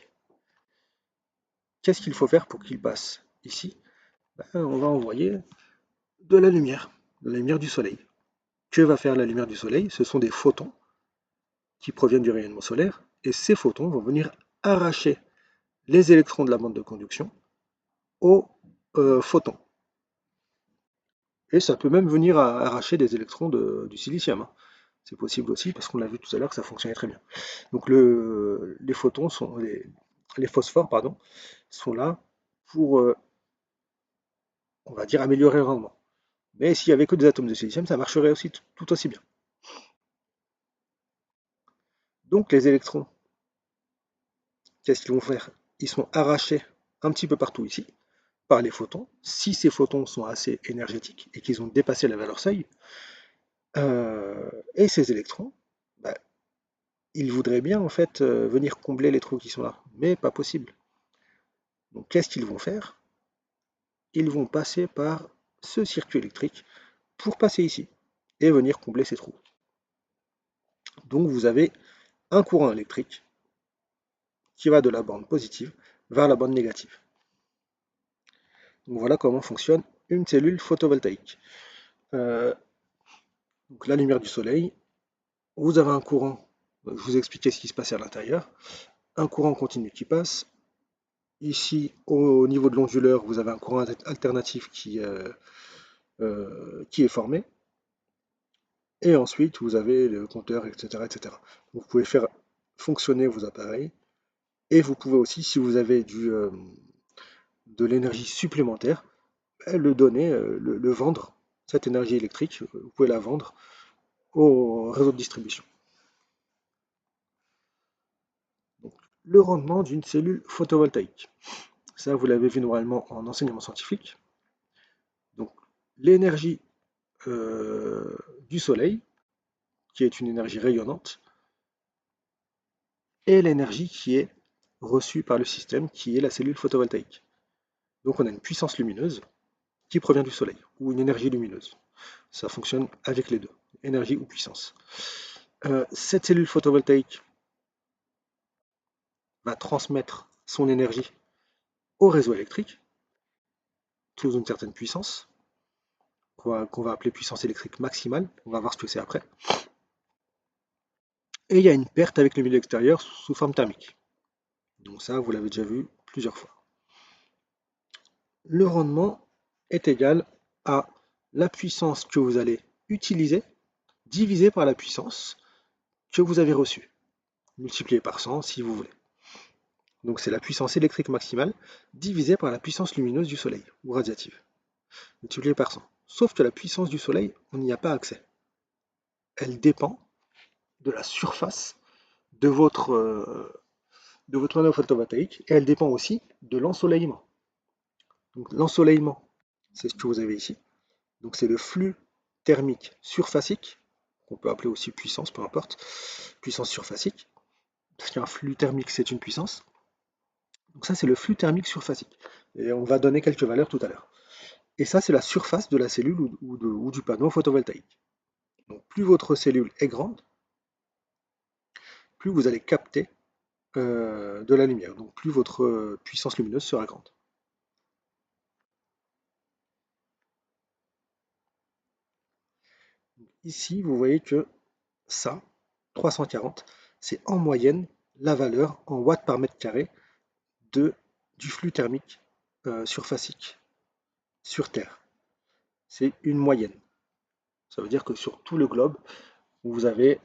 Qu'est-ce qu'il faut faire pour qu'il passe ici? On va envoyer de la lumière du soleil. Que va faire la lumière du soleil? Ce sont des photons qui proviennent du rayonnement solaire, et ces photons vont venir arracher les électrons de la bande de conduction aux photons. Et ça peut même venir arracher des électrons du silicium, hein. C'est possible aussi, parce qu'on l'a vu tout à l'heure que ça fonctionnait très bien. Donc les photons sont les phosphores, pardon, sont là pour, on va dire, améliorer le rendement. Mais s'il n'y avait que des atomes de silicium, ça marcherait aussi tout aussi bien. Donc les électrons, qu'est-ce qu'ils vont faire? Ils sont arrachés un petit peu partout ici par les photons. Si ces photons sont assez énergétiques et qu'ils ont dépassé la valeur seuil, et ces électrons, bah, ils voudraient bien en fait venir combler les trous qui sont là, mais pas possible. Donc qu'est-ce qu'ils vont faire? ils vont passer par ce circuit électrique pour passer ici et venir combler ces trous. Donc vous avez un courant électrique qui va de la borne positive vers la borne négative. Donc voilà comment fonctionne une cellule photovoltaïque. Donc la lumière du soleil, vous avez un courant, je vous ai expliqué ce qui se passe à l'intérieur, un courant continu qui passe. Ici, au niveau de l'onduleur, vous avez un courant alternatif qui est formé. Et ensuite, vous avez le compteur, etc., etc. Vous pouvez faire fonctionner vos appareils. Et vous pouvez aussi, si vous avez de l'énergie supplémentaire, le donner, le vendre, cette énergie électrique, vous pouvez la vendre au réseau de distribution. Donc, le rendement d'une cellule photovoltaïque. Ça, vous l'avez vu normalement en enseignement scientifique. Donc, l'énergie du soleil, qui est une énergie rayonnante, et l'énergie qui est reçue par le système, qui est la cellule photovoltaïque. Donc, on a une puissance lumineuse qui provient du soleil, ou une énergie lumineuse. Ça fonctionne avec les deux, énergie ou puissance. Cette cellule photovoltaïque va transmettre son énergie au réseau électrique, sous une certaine puissance, qu'on va appeler puissance électrique maximale, on va voir ce que c'est après. Et il y a une perte avec le milieu extérieur sous forme thermique. Donc ça, vous l'avez déjà vu plusieurs fois. Le rendement est égal à la puissance que vous allez utiliser divisé par la puissance que vous avez reçue, multiplié par 100 si vous voulez. Donc c'est la puissance électrique maximale divisée par la puissance lumineuse du soleil, ou radiative, multiplié par 100. Sauf que la puissance du soleil, on n'y a pas accès. Elle dépend de la surface de votre panneau photovoltaïque et elle dépend aussi de l'ensoleillement. Donc l'ensoleillement, c'est ce que vous avez ici. Donc c'est le flux thermique surfacique, qu'on peut appeler aussi puissance, peu importe, puissance surfacique, parce qu'un flux thermique c'est une puissance. Donc ça c'est le flux thermique surfacique. Et on va donner quelques valeurs tout à l'heure. Et ça c'est la surface de la cellule ou du panneau photovoltaïque. Donc plus votre cellule est grande, plus vous allez capter de la lumière. Donc plus votre puissance lumineuse sera grande. Ici, vous voyez que ça, 340, c'est en moyenne la valeur en watts par mètre carré du flux thermique surfacique sur Terre. C'est une moyenne. Ça veut dire que sur tout le globe, vous avez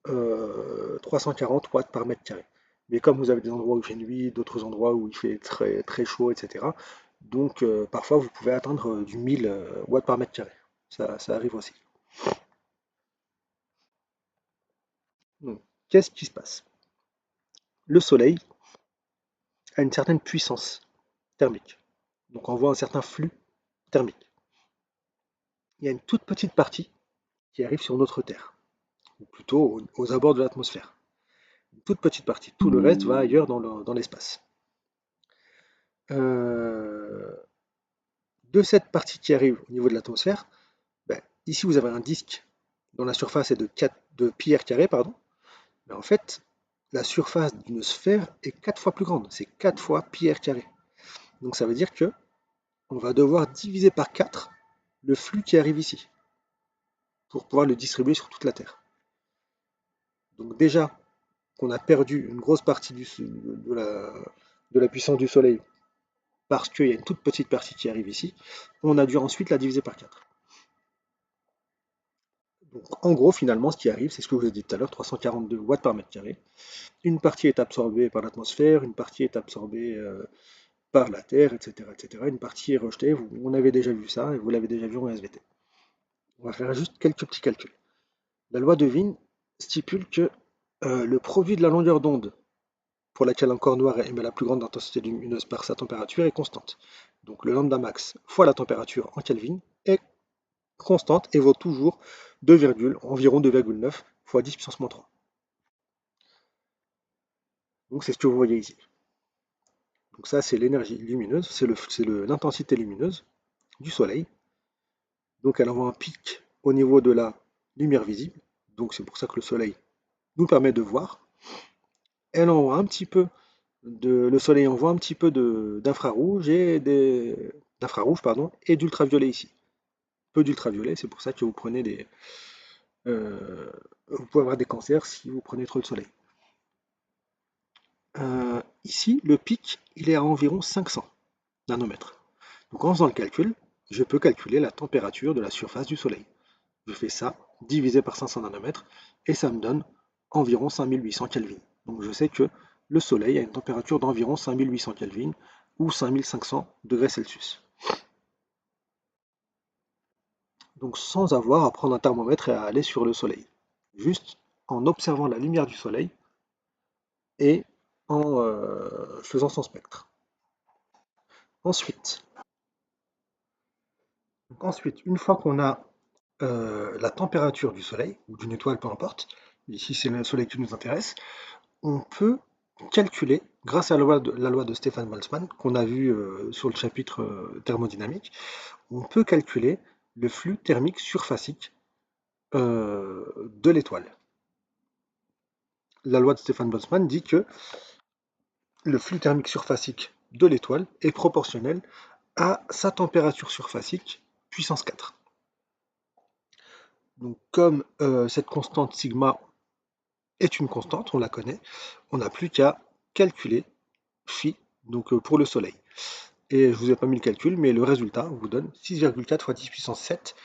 340 watts par mètre carré. Mais comme vous avez des endroits où il fait nuit, d'autres endroits où il fait très, très chaud, etc., donc parfois vous pouvez atteindre du 1000 watts par mètre carré. Ça arrive aussi. Donc, qu'est-ce qui se passe? Le Soleil a une certaine puissance thermique. Donc on voit un certain flux thermique. Il y a une toute petite partie qui arrive sur notre Terre, ou plutôt aux abords de l'atmosphère. Une toute petite partie. Tout le reste va ailleurs dans l'espace. De cette partie qui arrive au niveau de l'atmosphère, ben, ici vous avez un disque dont la surface est de pi r carré, pardon. Mais en fait, la surface d'une sphère est 4 fois plus grande. C'est 4 fois pi r carré. Donc ça veut dire que on va devoir diviser par 4 le flux qui arrive ici pour pouvoir le distribuer sur toute la Terre. Donc déjà qu'on a perdu une grosse partie de la puissance du Soleil parce qu'il y a une toute petite partie qui arrive ici, on a dû ensuite la diviser par 4. Donc en gros, finalement, ce qui arrive, c'est ce que je vous ai dit tout à l'heure, 342 watts par mètre carré. Une partie est absorbée par l'atmosphère, une partie est absorbée par la Terre, etc., etc. Une partie est rejetée. On avait déjà vu ça et vous l'avez déjà vu en SVT. On va faire juste quelques petits calculs. La loi de Wien stipule que le produit de la longueur d'onde pour laquelle un corps noir émet la plus grande intensité lumineuse par sa température est constante. Donc le lambda max fois la température en Kelvin est constante et vaut toujours environ 2,9 fois 10 puissance -3. Donc c'est ce que vous voyez ici. Donc ça, c'est l'énergie lumineuse, c'est l'intensité lumineuse du Soleil. Donc elle envoie un pic au niveau de la lumière visible. Donc c'est pour ça que le Soleil nous permet de voir. Elle envoie un petit peu le Soleil envoie un petit peu d'infrarouge d'infrarouge pardon et d'ultraviolet ici. Peu d'ultraviolet, c'est pour ça que vous pouvez avoir des cancers si vous prenez trop de soleil. Ici, le pic, il est à environ 500 nanomètres. Donc en faisant le calcul, je peux calculer la température de la surface du Soleil. Je fais ça divisé par 500 nanomètres et ça me donne environ 5800 Kelvin. Donc je sais que le Soleil a une température d'environ 5800 Kelvin ou 5500 degrés Celsius. Donc sans avoir à prendre un thermomètre et à aller sur le Soleil. Juste en observant la lumière du Soleil et en faisant son spectre. Ensuite, une fois qu'on a la température du Soleil, ou d'une étoile, peu importe, ici c'est le Soleil qui nous intéresse, on peut calculer, grâce à la loi de Stefan Boltzmann, qu'on a vu sur le chapitre thermodynamique, on peut calculer le flux thermique surfacique de l'étoile. La loi de Stefan Boltzmann dit que le flux thermique surfacique de l'étoile est proportionnel à sa température surfacique puissance 4. Donc comme cette constante sigma est une constante, on la connaît, on n'a plus qu'à calculer phi donc, pour le Soleil. Et je ne vous ai pas mis le calcul, mais le résultat vous donne 6,4 fois 10 puissance 7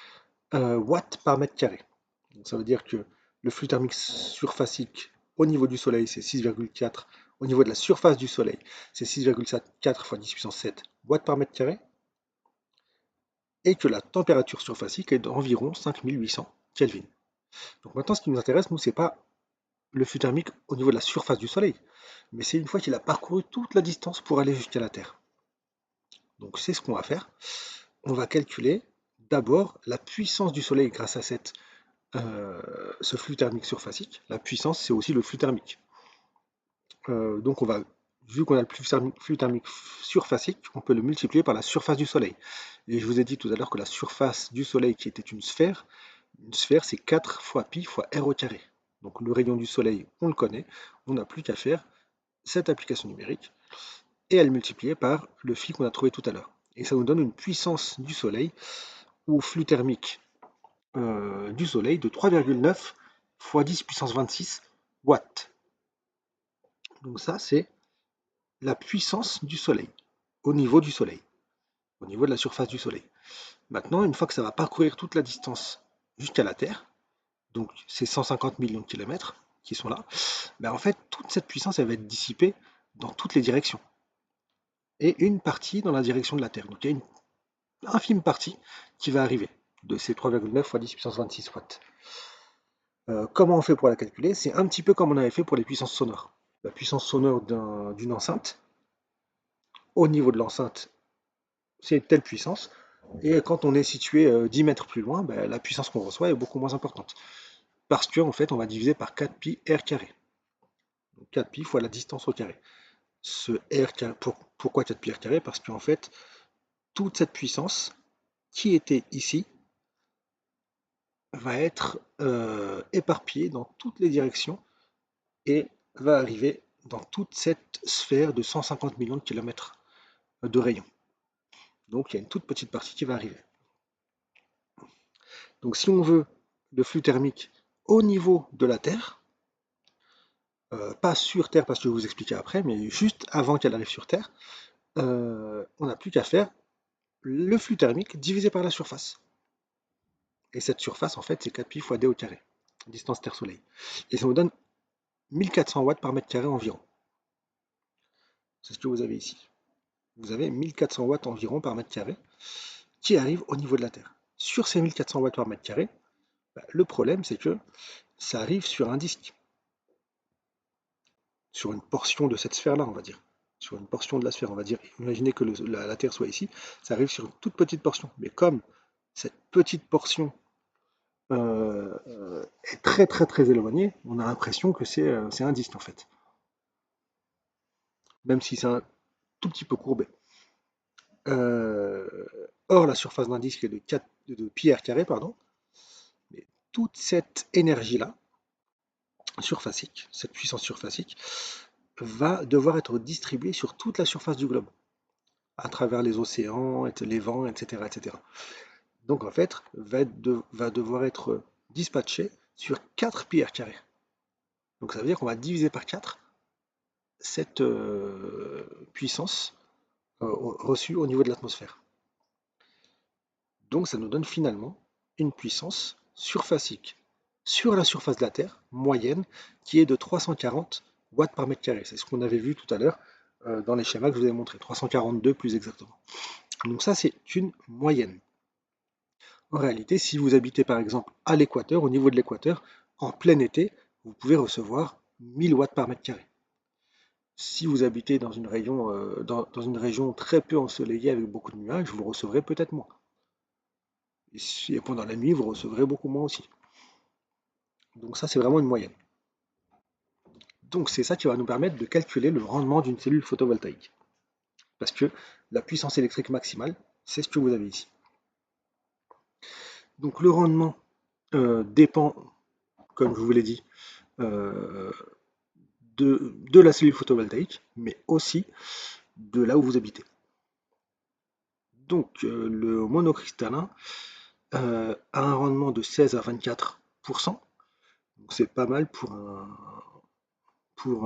watts par mètre carré. Donc, ça veut dire que le flux thermique surfacique au niveau du Soleil, c'est 6,4. Au niveau de la surface du Soleil, c'est 6,4 fois 10 puissance 7 watts par mètre carré. Et que la température surfacique est d'environ 5800 Kelvin. Donc maintenant, ce qui nous intéresse, nous, c'est pas le flux thermique au niveau de la surface du Soleil, mais c'est une fois qu'il a parcouru toute la distance pour aller jusqu'à la Terre. Donc c'est ce qu'on va faire. On va calculer d'abord la puissance du Soleil grâce à ce flux thermique surfacique. La puissance, c'est aussi le flux thermique. Donc vu qu'on a le flux thermique surfacique, on peut le multiplier par la surface du Soleil. Et je vous ai dit tout à l'heure que la surface du Soleil, qui était une sphère, c'est 4 fois pi fois r au carré. Donc le rayon du Soleil, on le connaît, on n'a plus qu'à faire cette application numérique et à le multiplier par le phi qu'on a trouvé tout à l'heure. Et ça nous donne une puissance du Soleil ou flux thermique du Soleil de 3,9 fois 10 puissance 26 watts. Donc ça, c'est la puissance du Soleil, au niveau du Soleil, au niveau de la surface du Soleil. Maintenant, une fois que ça va parcourir toute la distance jusqu'à la Terre, donc ces 150 millions de kilomètres qui sont là, ben en fait, toute cette puissance, elle va être dissipée dans toutes les directions. Et une partie dans la direction de la Terre. Donc il y a une infime partie qui va arriver de ces 3,9 fois 10 puissance 26 watts. Comment on fait pour la calculer? C'est un petit peu comme on avait fait pour les puissances sonores. La puissance sonore d'une enceinte, au niveau de l'enceinte, c'est telle puissance. Et quand on est situé 10 mètres plus loin, ben, la puissance qu'on reçoit est beaucoup moins importante. Parce qu'en fait, on va diviser par 4 pi r carré. Donc 4 pi fois la distance au carré. Ce r carré, pourquoi 4 pi r carré? Parce qu'en fait, toute cette puissance qui était ici va être éparpillée dans toutes les directions et va arriver dans toute cette sphère de 150 millions de kilomètres de rayon. Donc il y a une toute petite partie qui va arriver. Donc si on veut le flux thermique au niveau de la Terre, pas sur Terre parce que je vais vous expliquer après, mais juste avant qu'elle arrive sur Terre, on n'a plus qu'à faire le flux thermique divisé par la surface. Et cette surface, en fait, c'est 4 pi fois d au carré, distance Terre-Soleil. Et ça nous donne 1400 watts par mètre carré environ. C'est ce que vous avez ici. Vous avez 1400 watts environ par mètre carré qui arrivent au niveau de la Terre. Sur ces 1400 watts par mètre carré, le problème, c'est que ça arrive sur un disque, sur une portion de cette sphère-là, on va dire. Sur une portion de la sphère, on va dire. Imaginez que la Terre soit ici, ça arrive sur une toute petite portion. Mais comme cette petite portion est très très très éloignée, on a l'impression que c'est un disque en fait. Même si c'est un tout petit peu courbé. Or, la surface d'un disque est de pi r carré, pardon, mais toute cette énergie-là, surfacique, cette puissance surfacique, va devoir être distribuée sur toute la surface du globe, à travers les océans, les vents, etc. etc. Donc en fait, va devoir être dispatchée sur 4 pi r carré. Donc ça veut dire qu'on va diviser par 4 cette puissance reçue au niveau de l'atmosphère. Donc ça nous donne finalement une puissance surfacique sur la surface de la Terre, moyenne, qui est de 340 watts par mètre carré. C'est ce qu'on avait vu tout à l'heure dans les schémas que je vous ai montrés, 342 plus exactement. Donc ça, c'est une moyenne. En réalité, si vous habitez par exemple à l'équateur, au niveau de l'équateur, en plein été, vous pouvez recevoir 1000 watts par mètre carré. Si vous habitez dans une région, dans une région très peu ensoleillée avec beaucoup de nuages, vous recevrez peut-être moins. Et pendant la nuit, vous recevrez beaucoup moins aussi. Donc ça, c'est vraiment une moyenne. Donc c'est ça qui va nous permettre de calculer le rendement d'une cellule photovoltaïque. Parce que la puissance électrique maximale, c'est ce que vous avez ici. Donc le rendement dépend, comme je vous l'ai dit, euh, de la cellule photovoltaïque, mais aussi de là où vous habitez. Donc le monocristallin a un rendement de 16 à 24%. Donc c'est pas mal pour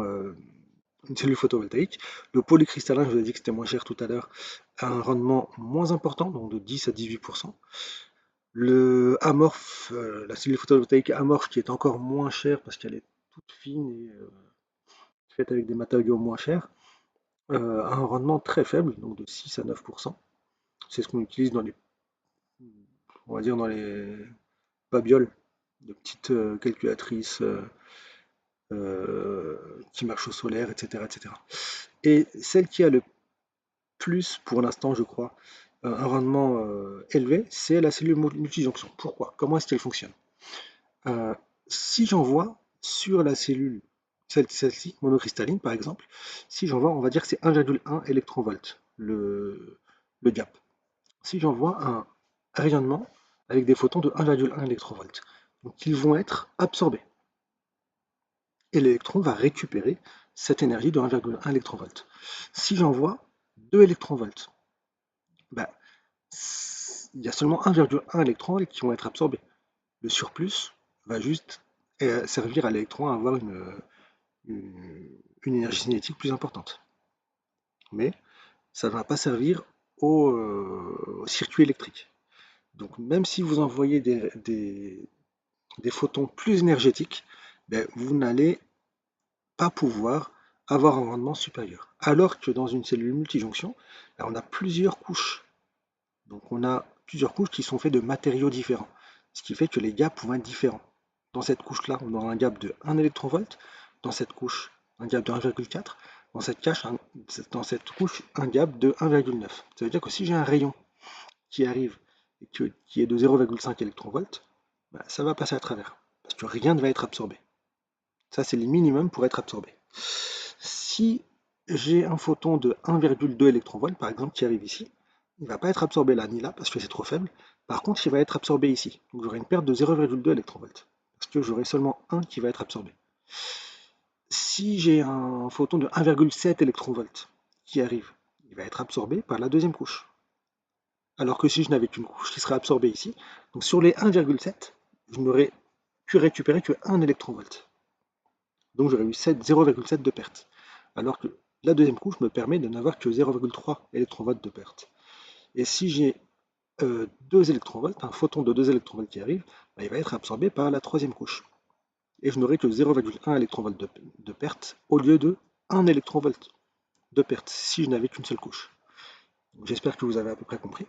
une cellule photovoltaïque. Le polycristallin, je vous ai dit que c'était moins cher tout à l'heure, a un rendement moins important, donc de 10 à 18%. Le amorphe, la cellule photovoltaïque amorphe, qui est encore moins chère parce qu'elle est toute fine et faite avec des matériaux moins chers, a un rendement très faible, donc de 6 à 9%. C'est ce qu'on utilise dans les, on va dire dans les babioles, de petites calculatrices qui marchent au solaire, etc., etc. Et celle qui a le plus, pour l'instant, je crois, un rendement élevé, c'est la cellule multijonction. Pourquoi? Comment est-ce qu'elle fonctionne? Euh, Si j'envoie sur la cellule, celle-ci, monocristalline par exemple, si j'envoie, on va dire que c'est 1,1 électronvolt le gap. Si j'envoie un rayonnement avec des photons de 1,1 électronvolt, donc ils vont être absorbés. Et l'électron va récupérer cette énergie de 1,1 électronvolt. Si j'envoie 2 électronvolts, ben, il y a seulement 1,1 électronvolt qui vont être absorbés. Le surplus va juste servir à l'électron à avoir une énergie cinétique plus importante. Mais ça ne va pas servir au circuit électrique. Donc même si vous envoyez des photons plus énergétiques, ben, vous n'allez pas pouvoir avoir un rendement supérieur. Alors que dans une cellule multijonction, ben, on a plusieurs couches. Donc on a plusieurs couches qui sont faites de matériaux différents. Ce qui fait que les gaps vont être différents. Dans cette couche-là, on aura un gap de 1 électronvolt. Dans cette couche, un gap de 1,4. Dans cette couche, un gap de 1,9. Ça veut dire que si j'ai un rayon qui arrive et qui est de 0,5 électronvolts, ben, ça va passer à travers. Parce que rien ne va être absorbé. Ça, c'est le minimum pour être absorbé. Si j'ai un photon de 1,2 électronvolts, par exemple, qui arrive ici, il ne va pas être absorbé là ni là parce que c'est trop faible. Par contre, il va être absorbé ici. Donc j'aurai une perte de 0,2 électronvolts parce que j'aurai seulement un qui va être absorbé. Si j'ai un photon de 1,7 électronvolts qui arrive, il va être absorbé par la deuxième couche. Alors que si je n'avais qu'une couche qui serait absorbée ici, donc sur les 1,7, je n'aurais pu récupérer que 1 électronvolt. Donc j'aurais eu 0,7 de perte. Alors que la deuxième couche me permet de n'avoir que 0,3 électronvolts de perte. Et si j'ai 2 électronvolts, un photon de 2 électronvolts qui arrive, bah, il va être absorbé par la troisième couche. Et je n'aurai que 0,1 électronvolt de perte au lieu de 1 électronvolt de perte si je n'avais qu'une seule couche. J'espère que vous avez à peu près compris.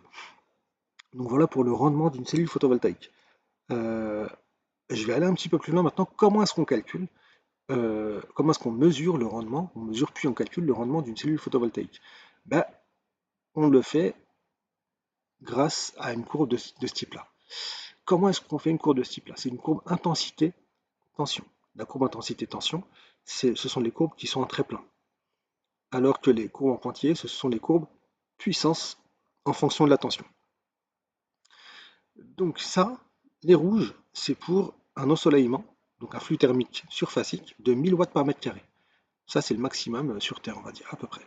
Donc voilà pour le rendement d'une cellule photovoltaïque. Je vais aller un petit peu plus loin maintenant. Comment est-ce qu'on calcule comment est-ce qu'on mesure le rendement? On mesure puis on calcule le rendement d'une cellule photovoltaïque. Ben, on le fait grâce à une courbe de ce type-là. Comment est-ce qu'on fait une courbe de ce type-là? C'est une courbe intensité-tension. La courbe intensité-tension, ce sont les courbes qui sont en très plein. alors que les courbes en pointillés, ce sont les courbes puissance en fonction de la tension. Donc ça, les rouges, c'est pour un ensoleillement, donc un flux thermique surfacique de 1000 watts par mètre carré. Ça, c'est le maximum sur Terre, on va dire, à peu près.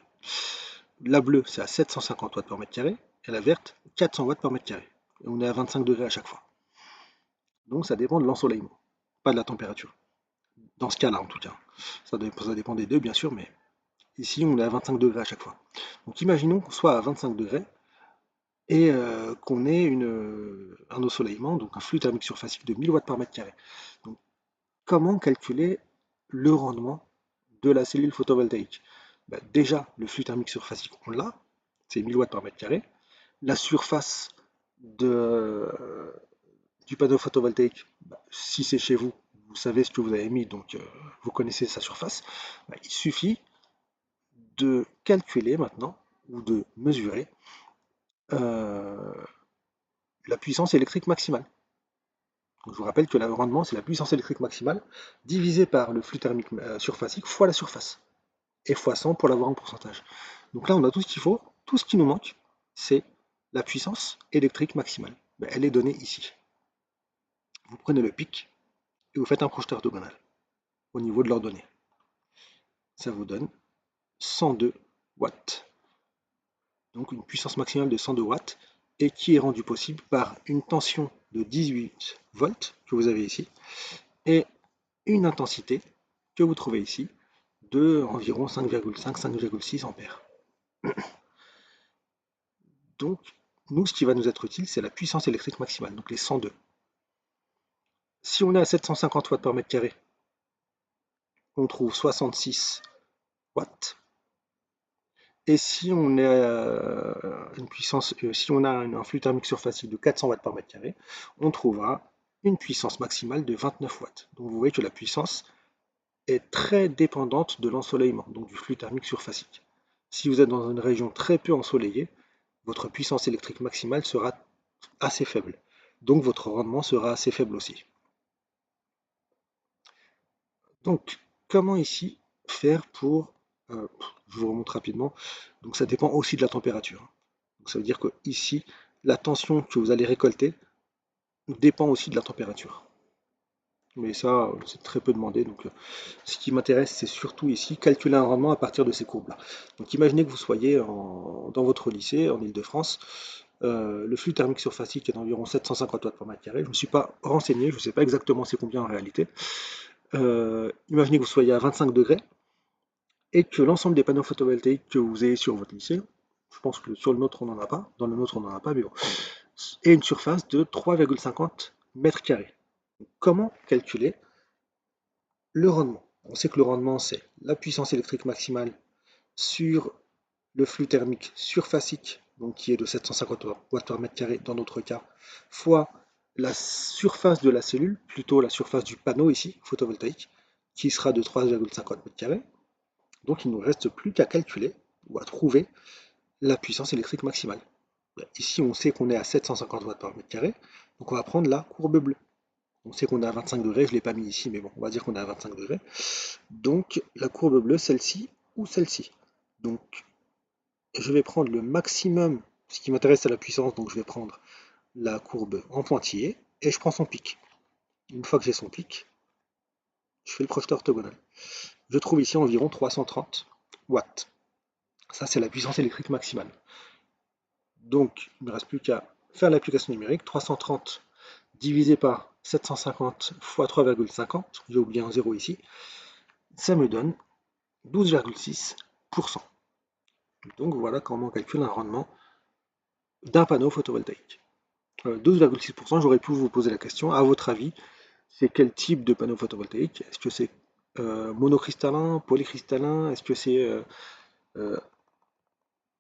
La bleue, c'est à 750 watts par mètre carré, et la verte, 400 watts par mètre carré. Et on est à 25 degrés à chaque fois. Donc ça dépend de l'ensoleillement, pas de la température. Dans ce cas-là, en tout cas. Ça dépend des deux, bien sûr, mais ici, on est à 25 degrés à chaque fois. Donc imaginons qu'on soit à 25 degrés et qu'on ait un ensoleillement, donc un flux thermique surfacique de 1000 watts par mètre carré. Donc, comment calculer le rendement de la cellule photovoltaïque? Ben, déjà, le flux thermique surfacique, on l'a, c'est 1000 watts par mètre carré. La surface du panneau photovoltaïque, ben, si c'est chez vous, vous savez ce que vous avez mis, donc vous connaissez sa surface. Ben, il suffit de calculer maintenant, ou de mesurer, euh, la puissance électrique maximale. Donc, je vous rappelle que le rendement, c'est la puissance électrique maximale divisée par le flux thermique surfacique fois la surface. Et fois 100 pour l'avoir en pourcentage. Donc là, on a tout ce qu'il faut. Tout ce qui nous manque, c'est la puissance électrique maximale. Ben, elle est donnée ici. Vous prenez le pic et vous faites un projeteur orthogonal au niveau de leurs données. Ça vous donne 102 watts. Donc une puissance maximale de 102 watts et qui est rendue possible par une tension de 18 volts que vous avez ici et une intensité que vous trouvez ici de environ 5,5-5,6 ampères. Donc, nous, ce qui va nous être utile, c'est la puissance électrique maximale, donc les 102. Si on est à 750 watts par mètre carré, on trouve 66 watts. Et si on est si on a un flux thermique surfacique de 400 watts par mètre carré, on trouvera une puissance maximale de 29 watts. Donc vous voyez que la puissance est très dépendante de l'ensoleillement, donc du flux thermique surfacique. Si vous êtes dans une région très peu ensoleillée, votre puissance électrique maximale sera assez faible. Donc votre rendement sera assez faible aussi. Donc, comment ici faire pour... je vous remonte rapidement. Donc ça dépend aussi de la température. Donc, ça veut dire que ici, la tension que vous allez récolter dépend aussi de la température. Mais ça, c'est très peu demandé. Donc, ce qui m'intéresse, c'est surtout ici calculer un rendement à partir de ces courbes-là. Donc, imaginez que vous soyez dans votre lycée, en Île-de-France. Le flux thermique surfacique est d'environ 750 watts par mètre carré. Je ne me suis pas renseigné, je ne sais pas exactement c'est combien en réalité. Imaginez que vous soyez à 25 degrés et que l'ensemble des panneaux photovoltaïques que vous ayez sur votre lycée, je pense que sur le nôtre on n'en a pas, dans le nôtre on n'en a pas, mais bon, et une surface de 3,50 mètres carrés. Comment calculer le rendement? On sait que le rendement, c'est la puissance électrique maximale sur le flux thermique surfacique, donc qui est de 750 watts par mètre carré dans notre cas, fois la surface de la cellule, plutôt la surface du panneau ici, photovoltaïque, qui sera de 3,50 mètres carrés. Donc il ne nous reste plus qu'à calculer ou à trouver la puissance électrique maximale. Ici, on sait qu'on est à 750 watts par mètre carré, donc on va prendre la courbe bleue. On sait qu'on est à 25 degrés, je ne l'ai pas mis ici, mais bon, on va dire qu'on est à 25 degrés. Donc la courbe bleue, celle-ci ou celle-ci. Donc je vais prendre le maximum, ce qui m'intéresse c'est la puissance, donc je vais prendre la courbe en pointillé, et je prends son pic. Une fois que j'ai son pic, je fais le projeteur orthogonal. Je trouve ici environ 330 watts. Ça, c'est la puissance électrique maximale. Donc, il ne me reste plus qu'à faire l'application numérique. 330 divisé par 750 fois 3,50, j'ai oublié un zéro ici, ça me donne 12,6%. Donc voilà comment on calcule un rendement d'un panneau photovoltaïque. 12,6%, j'aurais pu vous poser la question, à votre avis, c'est quel type de panneau photovoltaïque? Est-ce que c'est monocristallin, polycristallin? Est-ce que c'est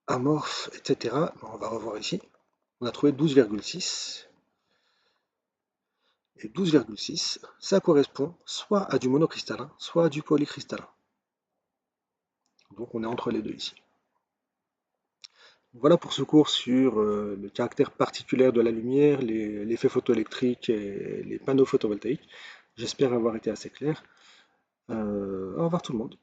amorphe, etc. On va revoir ici. On a trouvé 12,6. Et 12,6, ça correspond soit à du monocristallin, soit à du polycristallin. Donc on est entre les deux ici. Voilà pour ce cours sur le caractère particulier de la lumière, l'effet photoélectrique et les panneaux photovoltaïques. J'espère avoir été assez clair. Au revoir tout le monde.